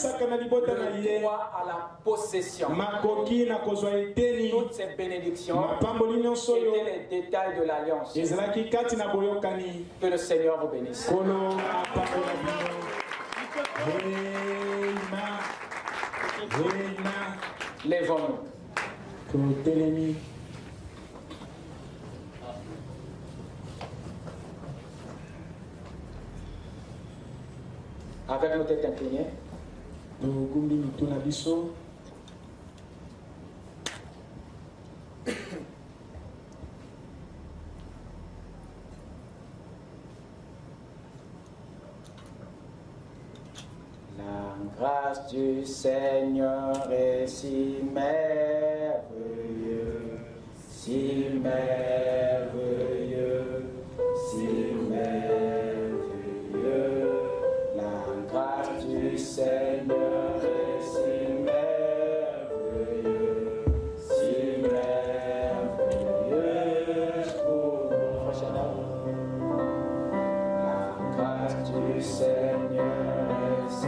droit à la possession. Toutes ces bénédictions étaient les détails de l'alliance. Que le Seigneur vous bénisse. Lèvons-nous. Avec nos têtes inclinées. La grâce du Seigneur est si merveilleuse, si merveilleuse, si merveilleuse. La grâce du Seigneur est si merveilleuse, si merveilleuse pour moi. La grâce du Seigneur est si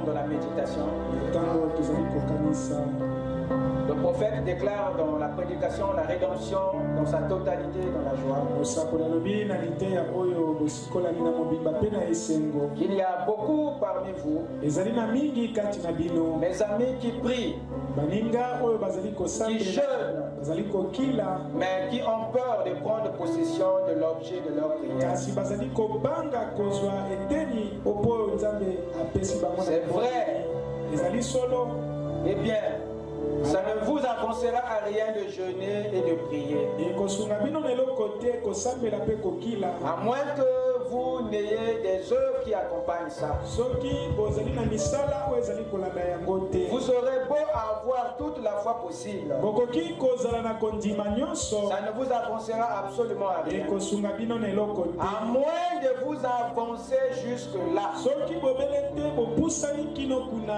dans la méditation. Le prophète déclare dans la prédication la rédemption dans sa totalité dans la joie. Il y a beaucoup parmi vous, mes amis qui prient, qui jeûnent, mais qui ont peur de prendre possession de l'objet de leur prière. C'est vrai. Eh bien, ça ne vous avancera à rien de jeûner et de prier. À moins que vous n'ayez des œuvres qui accompagnent ça. Vous aurez beau avoir toute la foi possible, ça ne vous avancera absolument à rien. À moins de vous avancer jusque-là,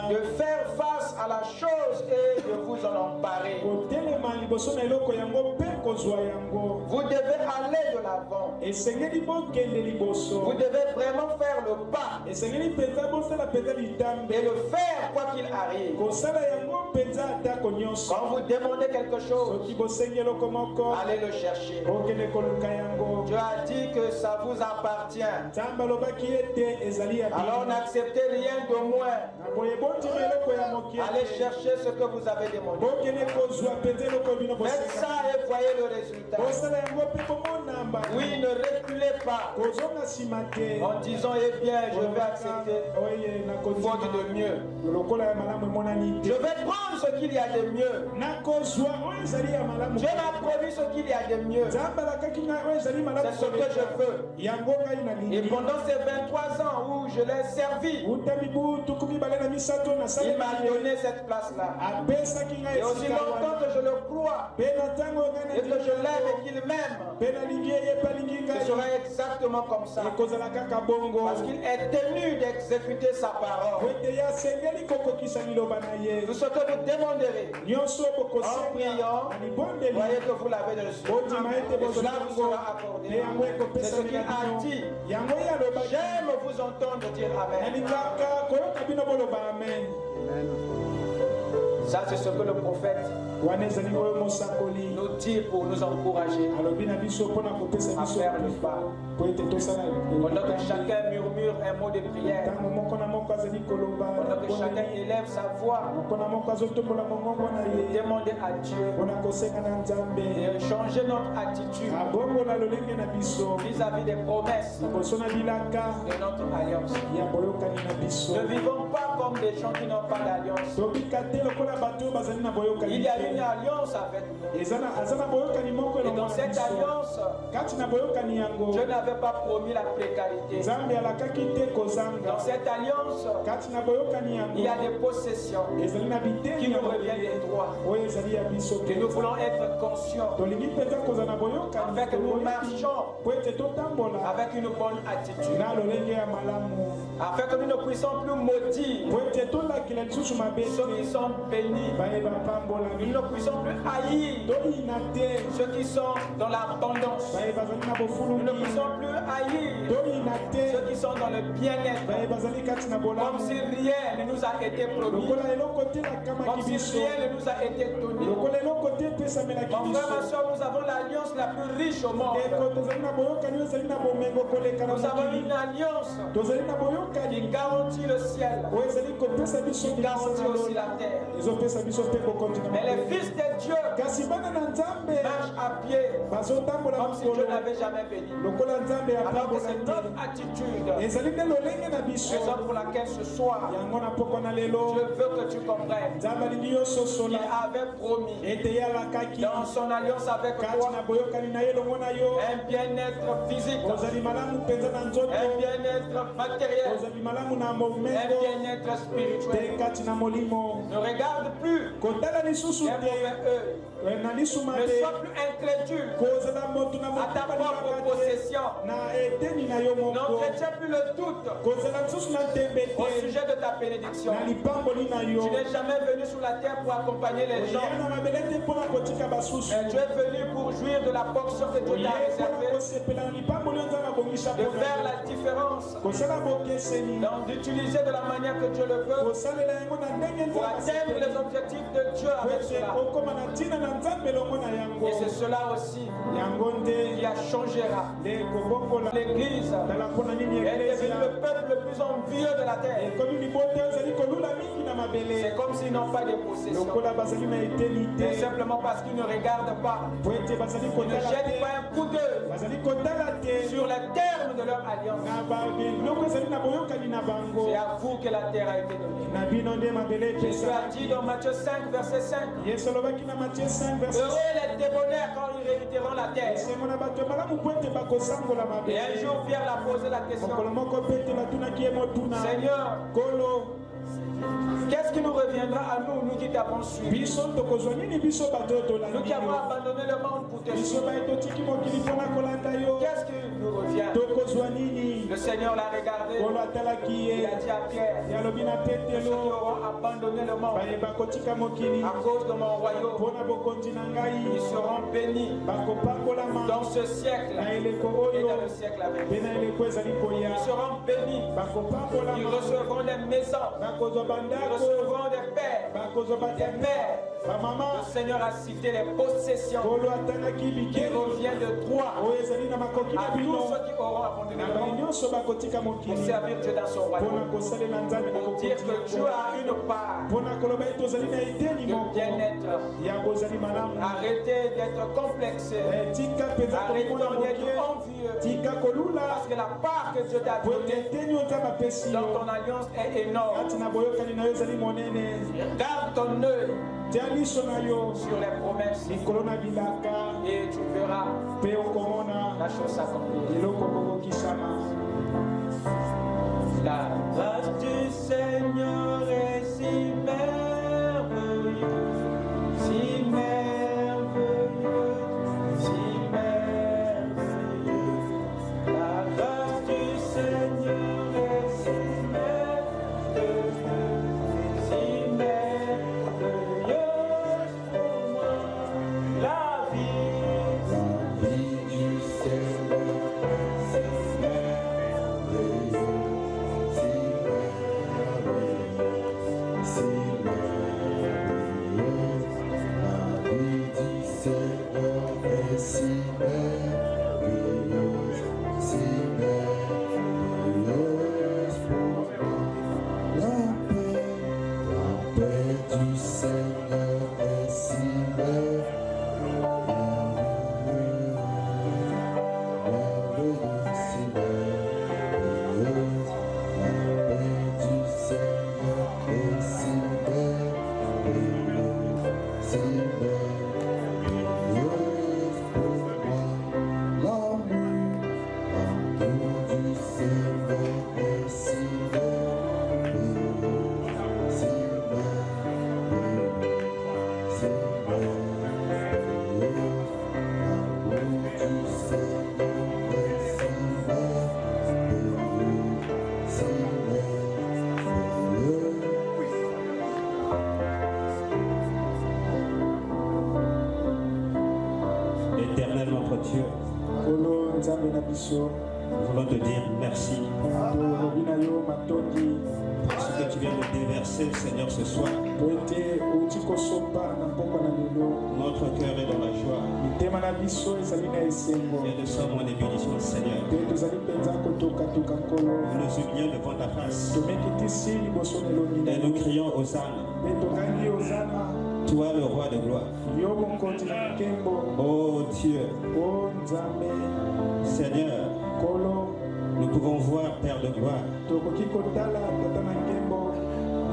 de faire face à la chose et de vous en emparer. Vous devez aller de l'avant. Vous devez vraiment faire le pas et le faire quoi qu'il arrive. Quand vous demandez quelque chose, allez le chercher. Dieu a dit que ça vous appartient. Alors n'acceptez rien de moins. Allez chercher ce que vous avez demandé. Faites ça et voyez le résultat. Oui, ne reculez pas en disant, eh bien, je vais accepter faute de mieux. Je vais prendre ce qu'il y a de mieux. Dieu m'a promis ce qu'il y a de mieux. C'est ce que je veux. Et pendant ces 23 ans où je l'ai servi, il m'a donné cette place-là. Et aussi longtemps que je le crois et que je l'aime et qu'il m'aime, ce sera exactement comme ça. Parce qu'il est tenu d'exécuter sa parole. Tout ce que vous demanderez en priant, voyez que vous l'avez reçu. Et cela vous sera accordé. C'est ce qu'il a dit. J'aime vous entendre dire Amen. Ça, c'est ce que le prophète nous dit pour nous encourager à faire le pas. Pendant que chacun murmure un mot de prière, pendant que chacun élève sa voix, demander à Dieu de changer notre attitude vis-à-vis des promesses de notre alliance. Ne vivons pas comme des gens qui n'ont pas d'alliance. Il y a une alliance avec nous. Et dans cette alliance, Dieu n'avait pas promis la précarité. Dans cette alliance, il y a des possessions qui nous reviennent des droits. Et nous voulons être conscients afin que nous marchions avec une bonne attitude, afin que nous ne puissions plus maudire ceux qui sont bénis. Nous ne puissions plus haïr ceux qui sont dans l'abondance. Nous ne puissions plus haïr ceux qui sont dans le bien-être, comme si rien ne nous a été promis, comme si rien ne nous a été donné. Mon frère, ma soeur, nous avons l'alliance la plus riche au monde. Nous avons une alliance qui garantit le ciel, qui garantit aussi la terre. Mais les fils de Dieu marchent à pied comme si Dieu n'avait jamais béni. Alors que c'est notre attitude, raison pour laquelle ce soir, Dieu veut que tu comprennes qu'il avait promis dans son alliance avec toi un bien-être physique, un bien-être matériel, un bien-être spirituel. Ne regarde plus un mauvais œil. Ne sois plus incrédule à ta propre possession. N'entretiens plus le doute au sujet de ta bénédiction. Tu n'es jamais venu sur la terre pour accompagner les gens. Tu es venu pour jouir de la portion que Dieu t'a réservée, de faire la différence, d'utiliser de la manière que Dieu le veut pour atteindre les objectifs de Dieu avec cela. Et c'est cela aussi qui a changera l'Église. Elle est devenue le peuple le plus envieux de la terre. C'est comme s'ils n'ont pas de possession. Mais simplement parce qu'ils ne regardent pas, ils ne jettent pas un coup d'œil sur les termes de leur alliance. C'est à vous que la terre a été donnée. Jésus a dit dans Matthieu 5, verset 5, heureux les débonnaires quand ils hériteront la terre. Et un jour Pierre l'a posé la question, Seigneur, qu'est-ce qui nous reviendra à nous, nous qui t'avons suivi, nous qui avons abandonné le monde pour te suivre? Qu'est-ce qui nous revient? Le Seigneur l'a regardé, il a dit à Pierre, ceux qui auront abandonné le monde à cause de mon royaume, ils seront bénis dans ce siècle et dans le siècle à venir. Ils seront bénis, ils recevront des maisons, ils recevront des pères, des mères. Le Seigneur a cité les possessions qui reviennent de droit à tous ceux qui auront abandonné le monde pour servir Dieu dans son royaume, pour dire que Dieu a une part de bien-être. Arrêtez d'être complexé, arrêtez d'être envieux, parce que la part que Dieu t'a donnée dans ton alliance est énorme. Garde ton œil sur les promesses et tu verras la chose s'accomplir. La grâce du Seigneur est si merveilleuse, si merveilleuse, si merveilleuse. La grâce du Seigneur est si merveilleuse, si merveilleuse pour moi. La vie du Seigneur, c'est merveilleux, si merveilleux. Nous voulons te dire merci pour ce que tu viens de déverser, Seigneur, ce soir. Notre cœur est dans la joie. Et nous sommes en ébullition, Seigneur. Nous nous humilions devant ta face. Et nous crions Hosanna. Toi, le roi de gloire. Oh Dieu. Seigneur, nous pouvons voir, Père de gloire,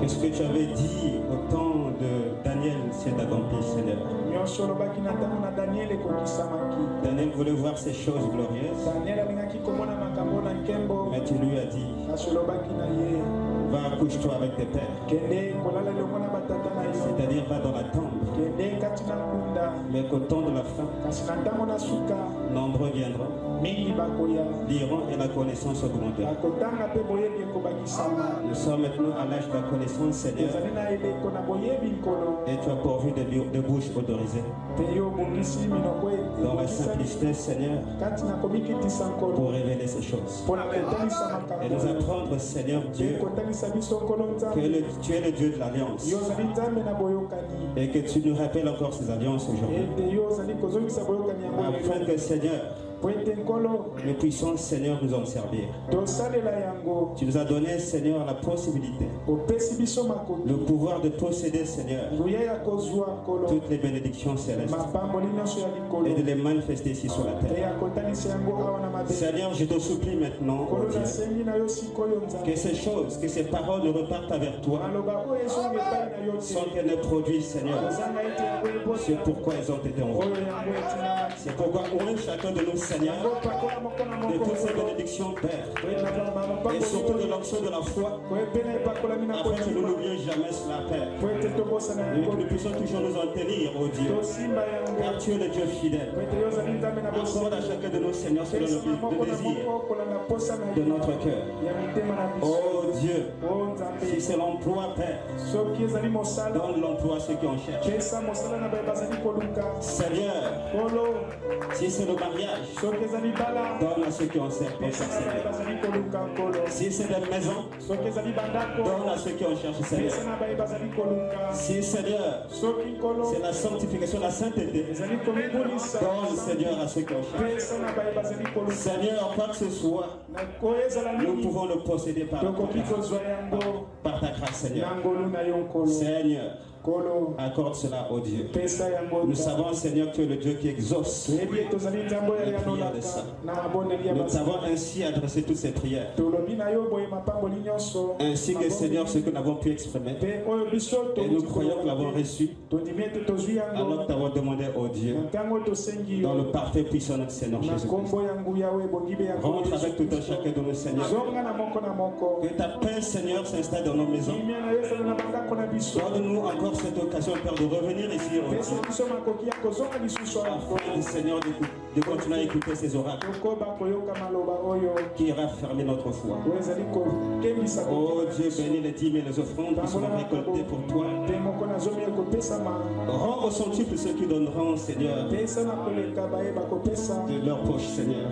que ce que tu avais dit au temps de Daniel s'est accompli, Seigneur. Daniel voulait voir ces choses glorieuses, mais tu lui as dit, va accouche-toi avec tes pères, c'est-à-dire va dans la tombe, mais qu'au temps de la fin, nombreux viendront, liront et la connaissance augmentera. Nous sommes maintenant à l'âge de la connaissance, Seigneur, et tu as pourvu de bouches autorisées dans la simplicité, Seigneur, pour révéler ces choses et nous apprendre, Seigneur Dieu, que tu es le Dieu de l'alliance et que tu nous rappelles encore ces alliances aujourd'hui, afin que, Seigneur, nous puissions, Seigneur, nous en servir. Tu nous as donné, Seigneur, la possibilité, le pouvoir de posséder, Seigneur, toutes les bénédictions célestes et de les manifester ici sur la terre. Seigneur, je te supplie maintenant, oh Dieu, que ces choses, que ces paroles ne repartent vers toi sans qu'elles ne produisent, Seigneur, c'est pourquoi elles ont été envoyées. C'est pourquoi chacun de nous, Seigneur, de toutes ces bénédictions, Père, et surtout de l'onction de la foi, afin que nous n'oublions jamais cela, Père, et que nous puissions toujours nous en tenir, oh Dieu, car tu es le Dieu fidèle. Accorde à chacun de nous, Seigneur, selon le désir de notre cœur. Oh Dieu, si c'est l'emploi, Père, donne l'emploi à ceux qui en cherchent. Seigneur, si c'est le mariage, donne à ceux qui en cherchent. Si c'est des maisons, donne à ceux qui en cherchent, Seigneur. Si, Seigneur, c'est la sanctification, la sainteté, donne, Seigneur, à ceux qui en cherchent. Seigneur, quoi que ce soit, nous pouvons le posséder par ta grâce, Seigneur. Seigneur, accorde cela au Dieu. Nous savons, Seigneur, que tu es le Dieu qui exauce les prières de ça. Nous savons ainsi adresser toutes ces prières, ainsi que, Seigneur, ce que nous avons pu exprimer, et nous croyons que nous l'avons reçu alors que nous avons demandé au Dieu dans le parfait puissant de notre Seigneur Jésus-Christ. Rentre avec tout un chacun de nos Seigneurs. Que ta paix, Seigneur, s'installe dans nos maisons. Donne-nous encore cette occasion, Père, de revenir ici au Dieu, afin, Seigneur, de continuer à écouter ces oracles qui raffermit notre foi. Oh Dieu, bénis les dîmes et les offrandes qui seront récoltées pour toi. Rends au centuple ceux qui donneront, Seigneur, de leur poche, Seigneur,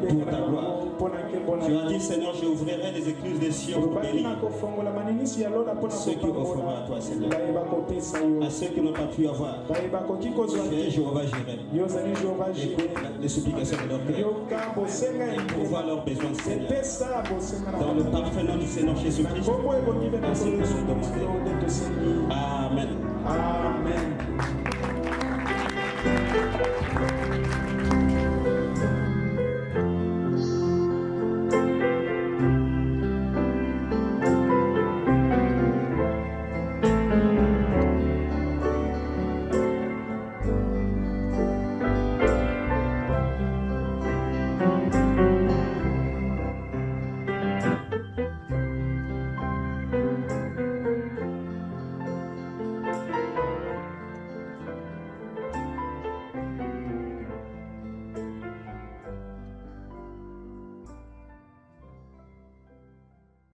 pour ta gloire. Tu as dit, Seigneur, je ouvrirai les écluses des cieux pour bénir ceux qui offriront à toi, Seigneur. À ceux qui n'ont pas pu avoir, tu es Jéhovah Jireh. Écoute les supplications de leur cœur et pourvois leurs besoins, Seigneur. Dans le parfait nom du Seigneur Jésus-Christ, ainsi que nous demandons. Amen. Amen.